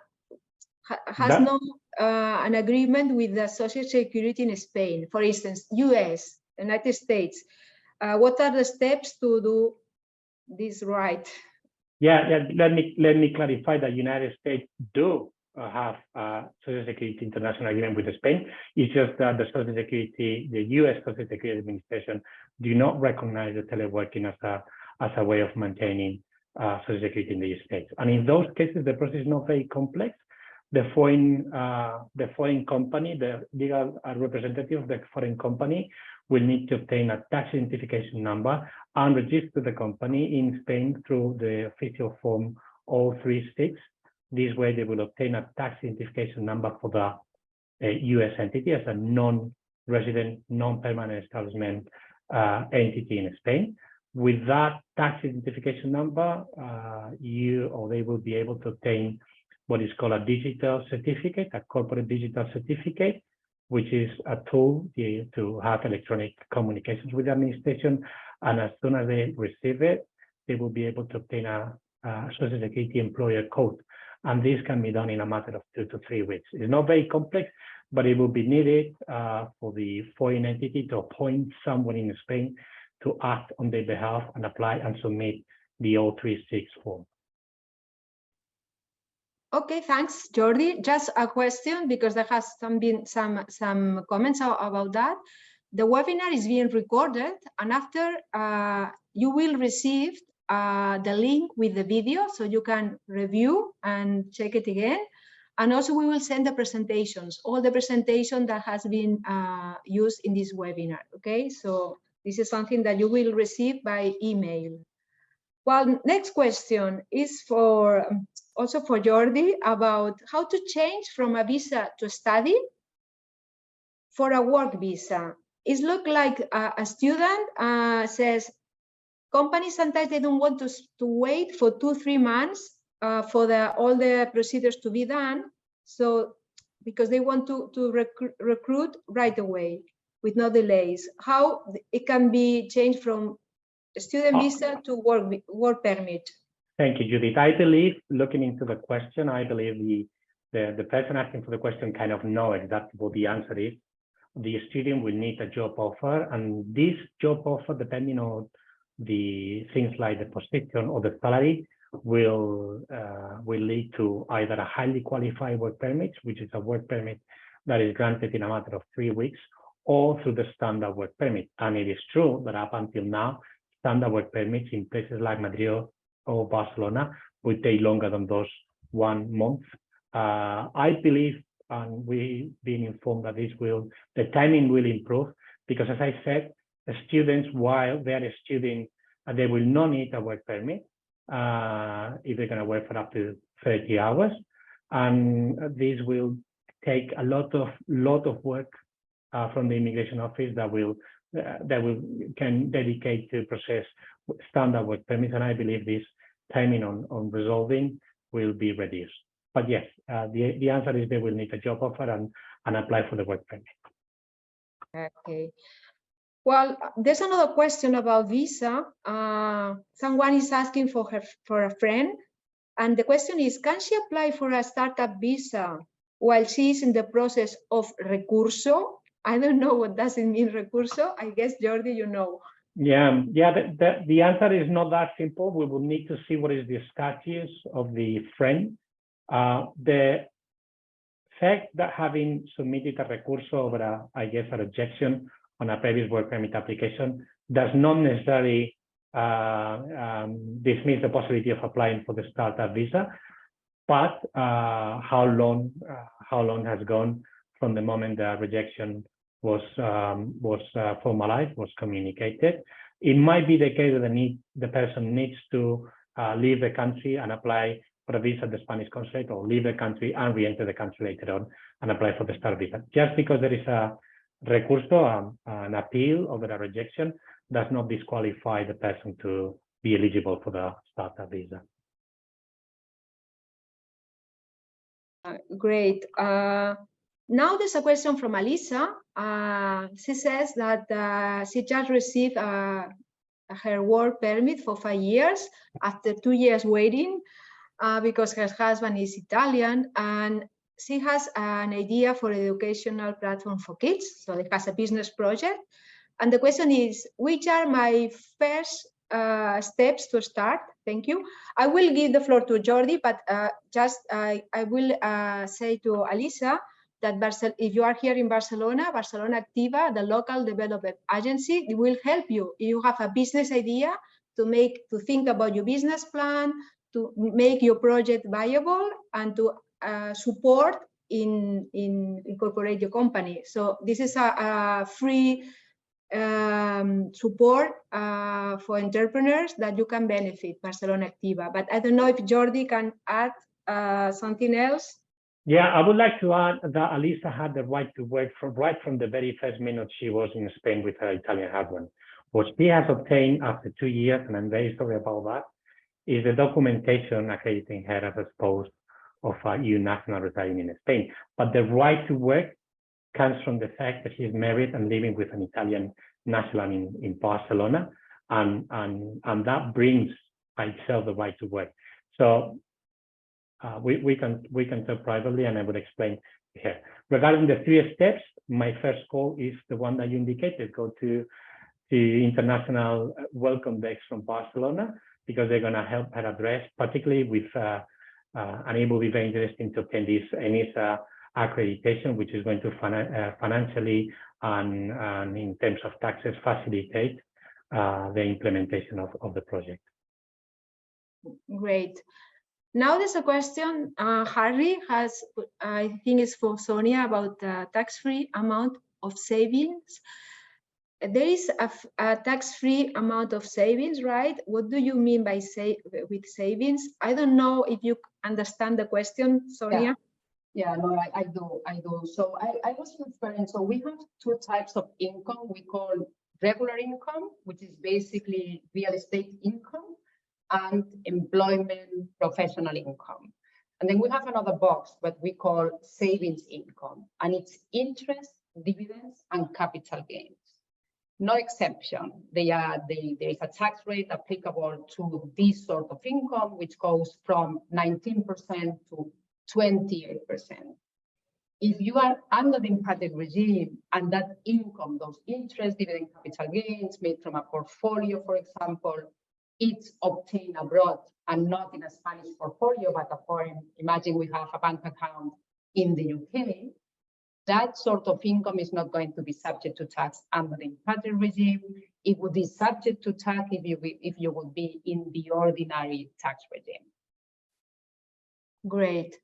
an agreement with the Social Security in Spain, for instance, US, United States? What are the steps to do this right? Yeah. Let me clarify that United States do have Social Security international agreement with Spain. It's just that the Social Security, the U.S. Social Security Administration, do not recognize the teleworking as a way of maintaining Social Security in the United States. And in those cases, the process is not very complex. The foreign company, the legal representative of the foreign company, will need to obtain a tax identification number and register the company in Spain through the official form 036. This way, they will obtain a tax identification number for the U.S. entity as a non-resident, non-permanent establishment entity in Spain. With that tax identification number, they will be able to obtain what is called a digital certificate, a corporate digital certificate, which is a tool to have electronic communications with the administration. And as soon as they receive it, they will be able to obtain a Social Security employer code. And this can be done in a matter of 2 to 3 weeks. It's not very complex, but it will be needed for the foreign entity to appoint someone in Spain to act on their behalf and apply and submit the 036 form. Okay, thanks, Jordi. Just a question, because there has been some comments about that. The webinar is being recorded, and after you will receive the link with the video, so you can review and check it again. And also we will send the presentations, all the presentation that has been used in this webinar, okay? So this is something that you will receive by email. Well, next question is also for Jordi about how to change from a visa to study for a work visa. It looks like a student says, companies sometimes they don't want to wait for 2-3 months for all the procedures to be done. So because they want to recruit right away with no delays. How it can be changed from student visa to work permit? Thank you, Judith. I believe, looking into the question, I believe the person asking for the question kind of know exactly what the answer is. The student will need a job offer, and this job offer, depending on the things like the position or the salary, will lead to either a highly qualified work permit, which is a work permit that is granted in a matter of 3 weeks, or through the standard work permit. And it is true that up until now, standard work permits in places like Madrid or Barcelona would take longer than those 1 month. I believe, and we've been informed that the timing will improve, because as I said, the students, while they are studying, they will not need a work permit if they're going to work for up to 30 hours. And this will take a lot of work from the immigration office that can dedicate to process standard work permits. And I believe this timing on resolving will be reduced. But yes, the answer is they will need a job offer and apply for the work permit. Okay. Well, there's another question about visa. Someone is asking for a friend, and the question is, can she apply for a startup visa while she's in the process of recurso? I don't know what does it mean, recurso. I guess, Jordi, you know. Yeah. The answer is not that simple. We will need to see what is the status of the friend. The fact that having submitted a recurso over a rejection on a previous work permit application does not necessarily dismiss the possibility of applying for the startup visa, but how long has gone from the moment the rejection was formalized, was communicated. It might be the case that the person needs to leave the country and apply for a visa at the Spanish consulate, or leave the country and re-enter the country later on and apply for the start visa. Just because there is a recurso, an appeal over a rejection, does not disqualify the person to be eligible for the startup visa. Great. Now there's a question from Alisa. She says that she just received her work permit for 5 years after 2 years waiting because her husband is Italian, and she has an idea for an educational platform for kids. So it has a business project. And the question is, which are my first steps to start? Thank you. I will give the floor to Jordi, but I will say to Alisa that if you are here in Barcelona, Barcelona.cat, the local development agency, will help you. You have a business idea to think about your business plan, to make your project viable, and to support in incorporate your company. So this is a free support for entrepreneurs that you can benefit, Barcelona.cat. But I don't know if Jordi can add something else. Yeah, I would like to add that Alisa had the right to work right from the very first minute she was in Spain with her Italian husband. What she has obtained after 2 years, and I'm very sorry about that, is the documentation accrediting her as a spouse of a EU national residing in Spain. But the right to work comes from the fact that she's married and living with an Italian national in Barcelona, and that brings by itself the right to work. So we can talk privately, and I will explain here. Regarding the 3 steps, my first call is the one that you indicated. Go to to international welcome decks from Barcelona, because they're going to help her address, particularly with, and it will be very interesting to obtain this ENISA accreditation, which is going to financially and in terms of taxes facilitate the implementation of the project. Great. Now there's a question Harry has, I think it's for Sonia, about the tax-free amount of savings. There is a tax-free amount of savings, right? What do you mean by with savings? I don't know if you understand the question, Sonia. Yeah, no, I do. So I was referring, so we have two types of income. We call regular income, which is basically real estate income, and employment professional income. And then we have another box, what we call savings income, and it's interest, dividends, and capital gains. No exception. There is a tax rate applicable to this sort of income, which goes from 19% to 28%. If you are under the impacted regime and that income, those interest, dividend, capital gains made from a portfolio, for example, it's obtained abroad and not in a Spanish portfolio, but a foreign, imagine we have a bank account in the UK, that sort of income is not going to be subject to tax under the impacted regime. It would be subject to tax if you would be in the ordinary tax regime. Great,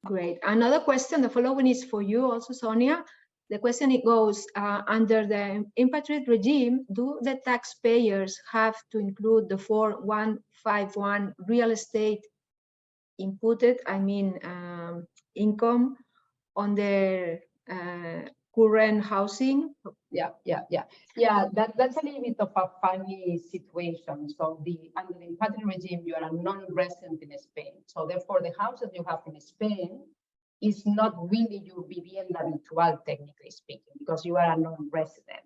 great. Another question, the following is for you also, Sonia. The question, it goes, under the impacted regime, do the taxpayers have to include the 4151 real estate inputted, I mean, income on their current housing? That's a little bit of a funny situation. So under the impacted regime, you are a non-resident in Spain. So therefore, the house that you have in Spain is not really your vivienda habitual, technically speaking, because you are a non-resident.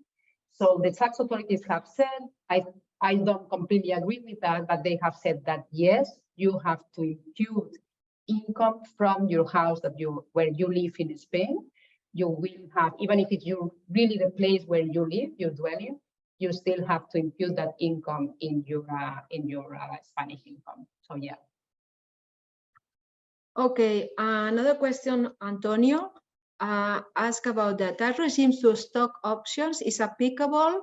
So the tax authorities have said, I don't completely agree with that, but they have said that yes, you have to impute income from your house where you live in Spain. You will have, even if it's really the place where you live, your dwelling, you still have to impute that income in your Spanish income. So yeah. Okay, another question, Antonio asked about the tax regimes to stock options is applicable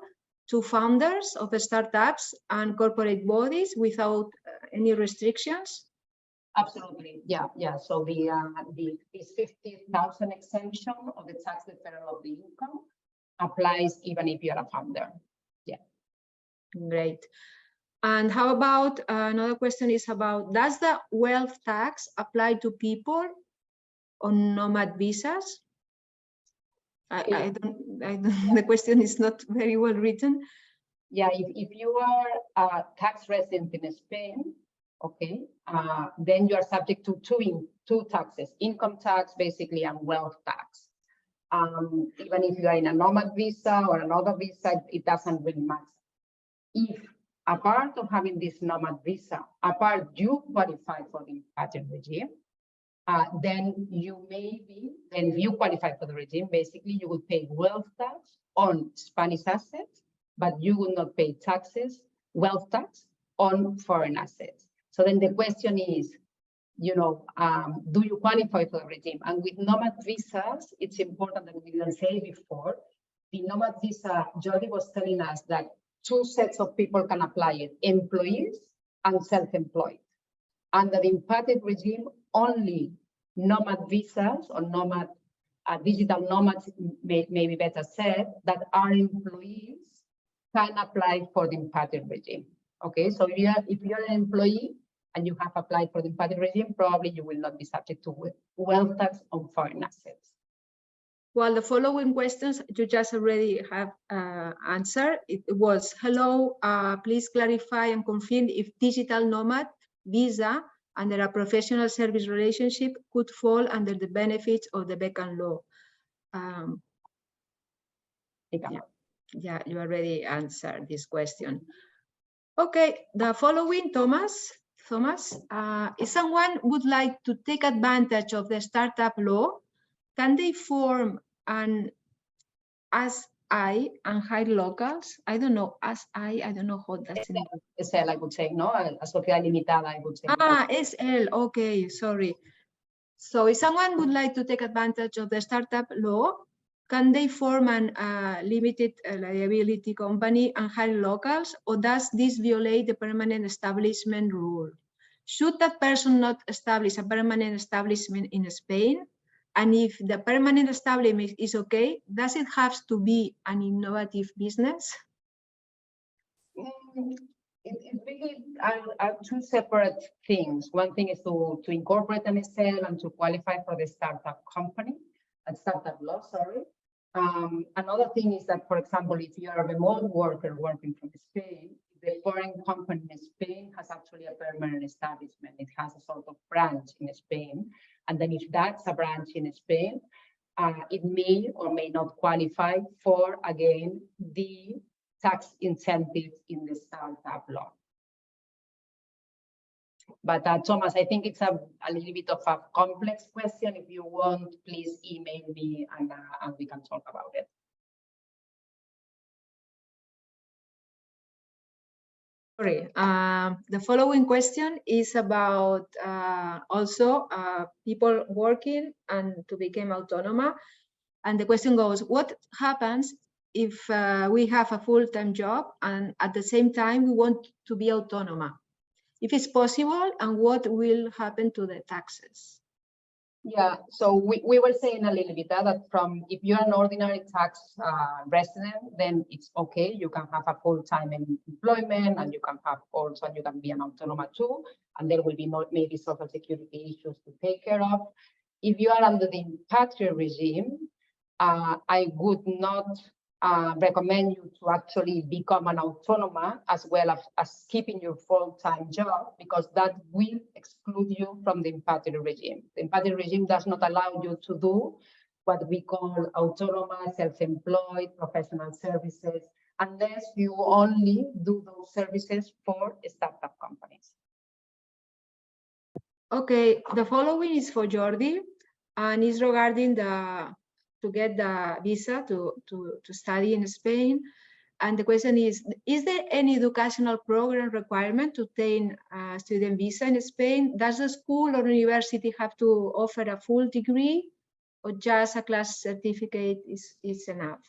to founders of startups and corporate bodies without any restrictions? Absolutely, yeah. So this 50,000 exemption of the tax deferral of the income applies even if you're a founder. Yeah. Great. And how about another question is about, does the wealth tax apply to people on nomad visas? I don't, the question is not very well written. Yeah, if you are a tax resident in Spain, okay, then you are subject to two taxes, income tax basically and wealth tax. Even if you are in a nomad visa or another visa, it doesn't really matter. If apart of having this nomad visa, you qualify for the impacted regime, then if you qualify for the regime, basically you would pay wealth tax on Spanish assets, but you will not pay wealth tax on foreign assets. So then the question is, do you qualify for the regime? And with nomad visas, it's important that we didn't say before, the nomad visa, Jordi was telling us that two sets of people can apply it, employees and self-employed. Under the impacted regime, only nomad visas or digital nomads, maybe better said, that are employees can apply for the impacted regime. Okay, so if you're an employee and you have applied for the impacted regime, probably you will not be subject to wealth tax on foreign assets. Well, the following questions you just already have answered. It was, hello, please clarify and confirm if digital nomad visa under a professional service relationship could fall under the benefits of the Beckham law. Yeah, you already answered this question. Okay, the following, Thomas, if someone would like to take advantage of the startup law, can they form an as I and hire locals. I don't know, as I don't know how that's in SL, I would say, no? A sociedad limitada, I would say. SL, okay, sorry. So if someone would like to take advantage of the startup law, can they form a limited liability company and hire locals, or does this violate the permanent establishment rule? Should that person not establish a permanent establishment in Spain? And if the permanent establishment is okay, does it have to be an innovative business? It really are two separate things. One thing is to incorporate an SL and to qualify for the startup company, a startup law, sorry. Another thing is that, for example, if you are a remote worker working from Spain, the foreign company in Spain has actually a permanent establishment. It has a sort of branch in Spain. And then if that's a branch in Spain, it may or may not qualify for, again, the tax incentives in the startup law. But Thomas, I think it's a little bit of a complex question. If you want, please email me and we can talk about it. Sorry, the following question is about also people working and to become autonomous. And the question goes, what happens if we have a full-time job and at the same time we want to be autonomous? If it's possible, and what will happen to the taxes? Yeah, so we were saying a little bit that from if you're an ordinary tax resident, then it's okay. You can have a full-time employment, and you can have also, you can be an autonomous too, and there will be maybe social security issues to take care of. If you are under the impatriate regime, I would not recommend you to actually become an autonomous as well as keeping your full-time job, because that will exclude you from the impatriate regime. The impatriate regime does not allow you to do what we call autonomous, self-employed, professional services, unless you only do those services for startup companies. Okay, the following is for Jordi, and is regarding to get the visa to study in Spain. And the question is there any educational program requirement to obtain a student visa in Spain? Does the school or university have to offer a full degree, or just a class certificate is enough?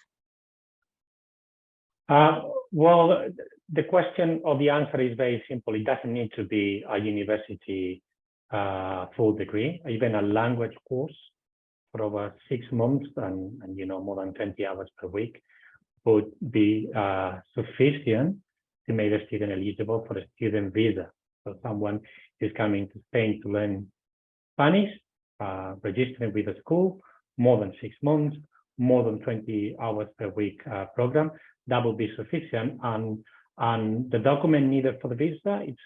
Well, the question or the answer is very simple. It doesn't need to be a university full degree, even a language course for over 6 months and more than 20 hours per week would be sufficient to make a student eligible for a student visa. So someone is coming to Spain to learn Spanish, registering with a school, more than 6 months, more than 20 hours per week program, that will be sufficient. And the document needed for the visa, it's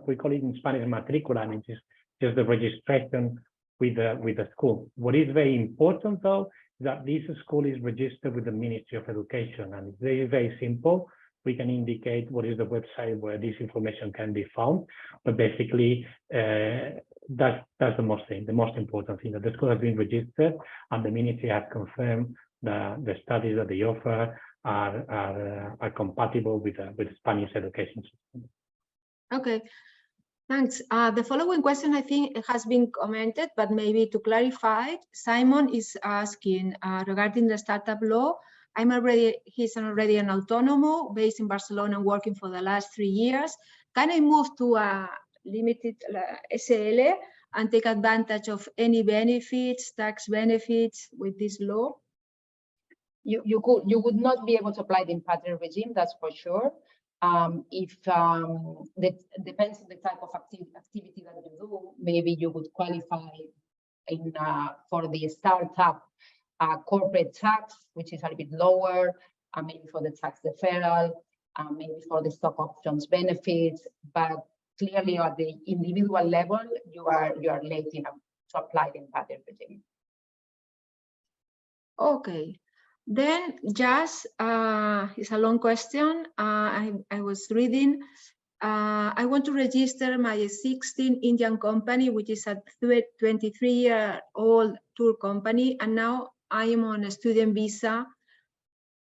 we call it in Spanish matricula, and it's just the registration with the school. What is very important though is that this school is registered with the Ministry of Education, and it's very, very simple. We can indicate what is the website where this information can be found, but basically that's the most important thing, that the school has been registered and the ministry has confirmed the studies that they offer are compatible with the Spanish education system. Okay. Thanks. The following question, I think it has been commented, but maybe to clarify, Simon is asking regarding the startup law. He's already an autonomo based in Barcelona, working for the last 3 years. Can I move to a limited SL and take advantage of any benefits, tax benefits with this law? You would not be able to apply the impatriate regime, that's for sure. That depends on the type of activity that you do. Maybe you would qualify for the startup corporate tax, which is a little bit lower, maybe for the tax deferral, maybe for the stock options benefits, but clearly at the individual level, you are late enough to apply the impatriate regime. Okay. Then just, it's a long question. I was reading, I want to register my 16 Indian company, which is a 23-year-old tour company. And now I am on a student visa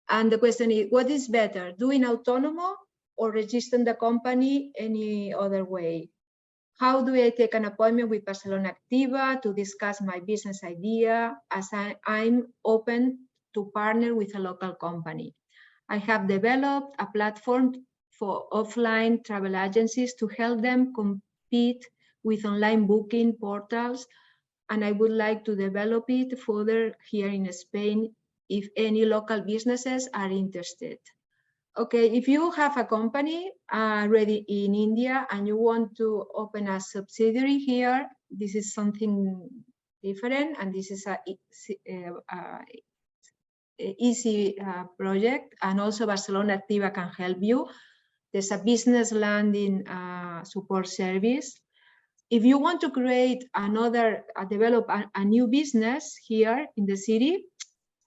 And the question is, what is better, doing autonomo or registering the company any other way? How do I take an appointment with Barcelona Activa to discuss my business idea, as I'm open to partner with a local company? I have developed a platform for offline travel agencies to help them compete with online booking portals, and I would like to develop it further here in Spain if any local businesses are interested. Okay, if you have a company ready in India and you want to open a subsidiary here, this is something different, and this is a easy project, and also Barcelona Activa can help you. There's a business landing support service. If you want to create develop a new business here in the city,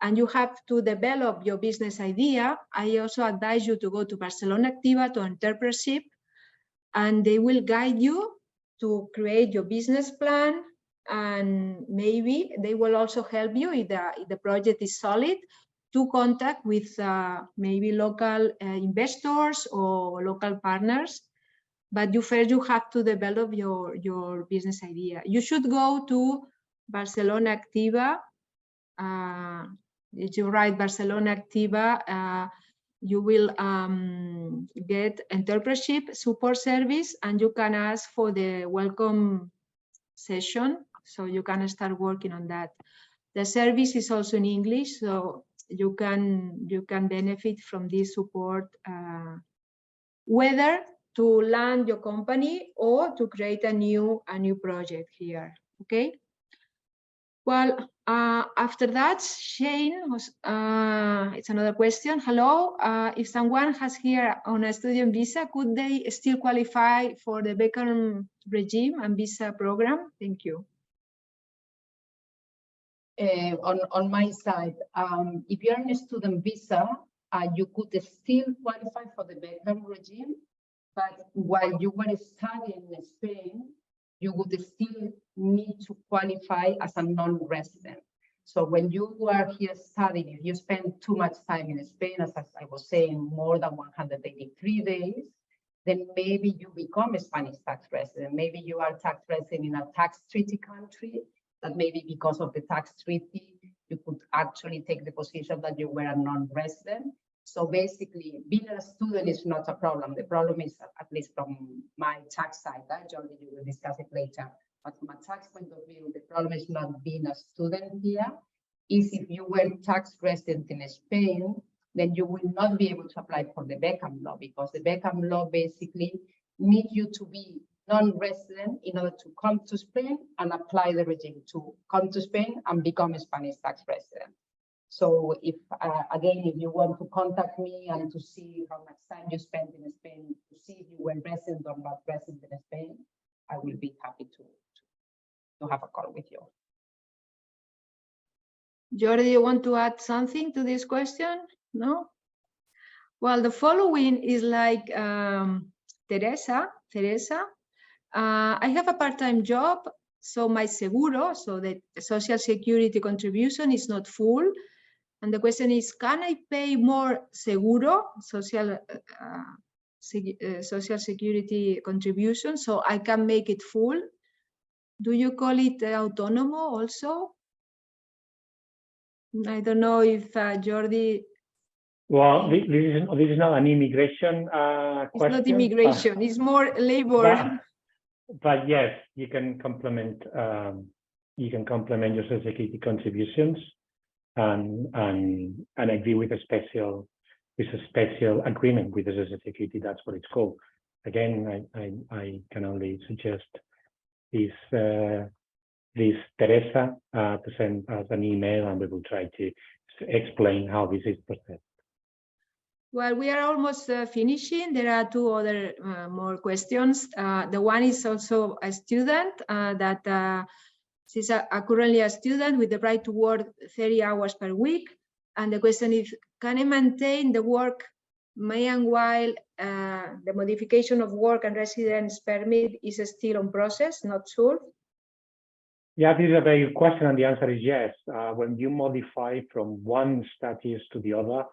and you have to develop your business idea, I also advise you to go to Barcelona Activa to entrepreneurship, and they will guide you to create your business plan, and maybe they will also help you if the project is solid to contact with maybe local investors or local partners. But first you have to develop your business idea. You should go to Barcelona Activa. If you write Barcelona Activa, you will get entrepreneurship support service, and you can ask for the welcome session, so you can start working on that. The service is also in English, so you can benefit from this support, whether to land your company or to create a new project here. Okay. Well, after that, Shane, it's another question. Hello, if someone has here on a student visa, could they still qualify for the Beckham regime and visa program? Thank you. On my side, if you're on a student visa, you could still qualify for the Beckham regime, but while you were studying in Spain, you would still need to qualify as a non-resident. So when you are here studying, if you spend too much time in Spain, as I was saying, more than 183 days, then maybe you become a Spanish tax resident. Maybe you are tax resident in a tax treaty country, that maybe because of the tax treaty, you could actually take the position that you were a non-resident. So basically, being a student is not a problem. The problem is, at least from my tax side, Jordi, you will discuss it later. But from a tax point of view, the problem is not being a student here. Is if you were tax resident in Spain, then you will not be able to apply for the Beckham law, because the Beckham law basically needs you to be non-resident in order to come to Spain and apply the regime, to come to Spain and become a Spanish tax resident. So if, again, if you want to contact me and to see how much time you spent in Spain, to see if you were resident or not resident in Spain, I will be happy to have a call with you. Jordi, you want to add something to this question? No? Well, the following is like Teresa. I have a part-time job, so my seguro, so the social security contribution is not full. And the question is, can I pay more seguro, social security contribution, so I can make it full? Do you call it autonomo also? I don't know if Jordi. Well, this is not an immigration question. It's not immigration, it's more labor. But yes, you can complement your social security contributions and agree with a special agreement with the social security. That's what it's called. Again, I can only suggest this Teresa to send us an email, and we will try to explain how this is processed. Well, we are almost finishing. There are two other more questions. The one is also a student that she's currently a student with the right to work 30 hours per week. And the question is, can I maintain the work while the modification of work and residence permit is still on process, not solved? Yeah, this is a very good question, and the answer is yes. When you modify from one status to the other,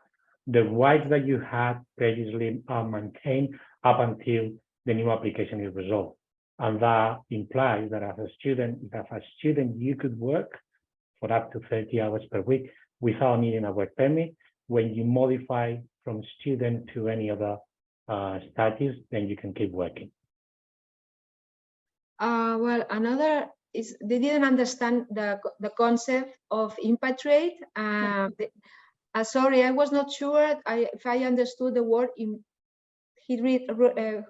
the rights that you had previously are maintained up until the new application is resolved. And that implies that as a student, you could work for up to 30 hours per week without needing a work permit. When you modify from student to any other status, then you can keep working. Well, another is they didn't understand the concept of impatriate. Sorry, I was not sure if I understood the word. He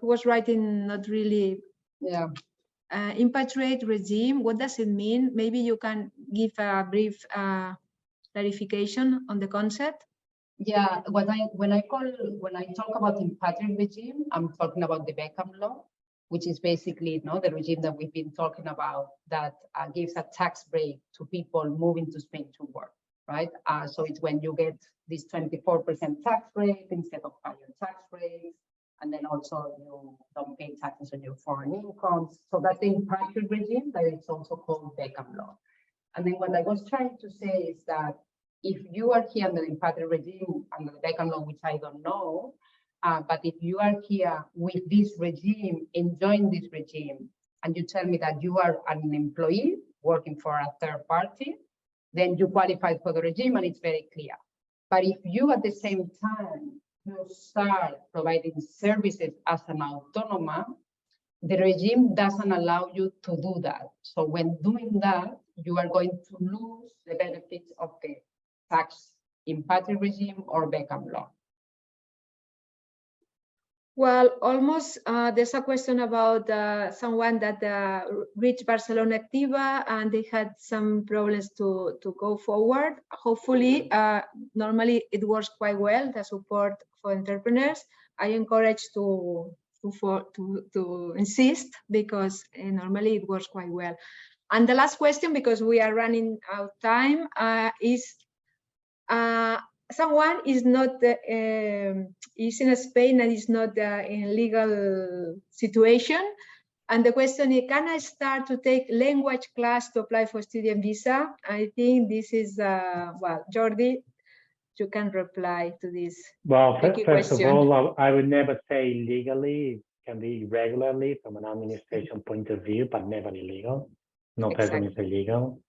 was writing not really. Yeah. Impatriate regime. What does it mean? Maybe you can give a brief clarification on the concept. Yeah. When I talk about impatriate regime, I'm talking about the Beckham law, which is basically the regime that we've been talking about that gives a tax break to people moving to Spain to work, right? So it's when you get this 24% tax rate instead of higher tax rates, and then also you don't pay taxes on your foreign incomes. So that's the impatriate regime that is also called Beckham law. And then what I was trying to say is that if you are here under the impatriate regime, under the Beckham law, which I don't know, but if you are here with this regime, enjoying this regime, and you tell me that you are an employee working for a third party, then you qualify for the regime and it's very clear. But if you at the same time you start providing services as an autónoma, the regime doesn't allow you to do that. So when doing that, you are going to lose the benefits of the tax impatriate regime or Beckham law. Well, almost there's a question about someone that reached Barcelona Activa and they had some problems to go forward. Hopefully, normally it works quite well, the support for entrepreneurs. I encourage to insist because normally it works quite well. And the last question, because we are running out of time, is someone is not is in Spain and is not in legal situation, and the question is, can I start to take language class to apply for student visa? I think this is well, Jordi, you can reply to this. Well, first of all, I would never say legally. It can be regularly from an administration point of view, but never illegal. Not everything is illegal.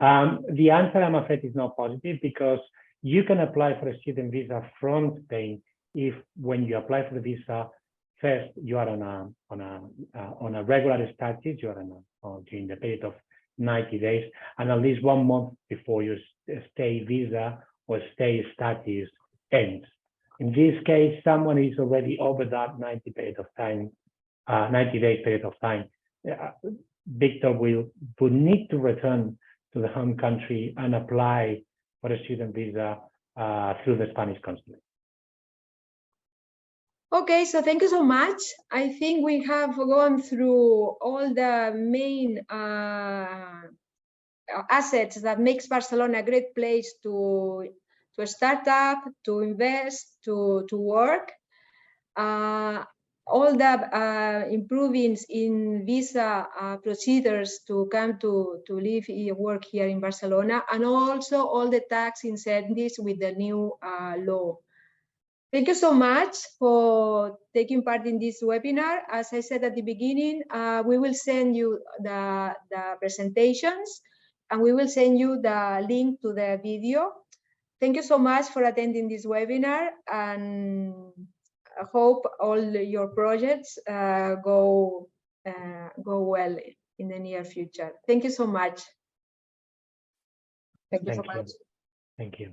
The answer, I'm afraid, is not positive because you can apply for a student visa from Spain if, when you apply for the visa, first you are on a regular status, you are during the period of 90 days, and at least 1 month before your stay visa or stay status ends. In this case, someone is already over that 90 days period of time. Victor would need to return to the home country and apply for a student visa through the Spanish consulate. Okay, so thank you so much. I think we have gone through all the main assets that makes Barcelona a great place to start up, to invest, to work. All the improvements in visa procedures to come to live and work here in Barcelona, and also all the tax incentives with the new law. Thank you so much for taking part in this webinar. As I said at the beginning, we will send you the presentations and we will send you the link to the video. Thank you so much for attending this webinar, and I hope all your projects go well in the near future. Thank you so much. Thank you so much. Thank you.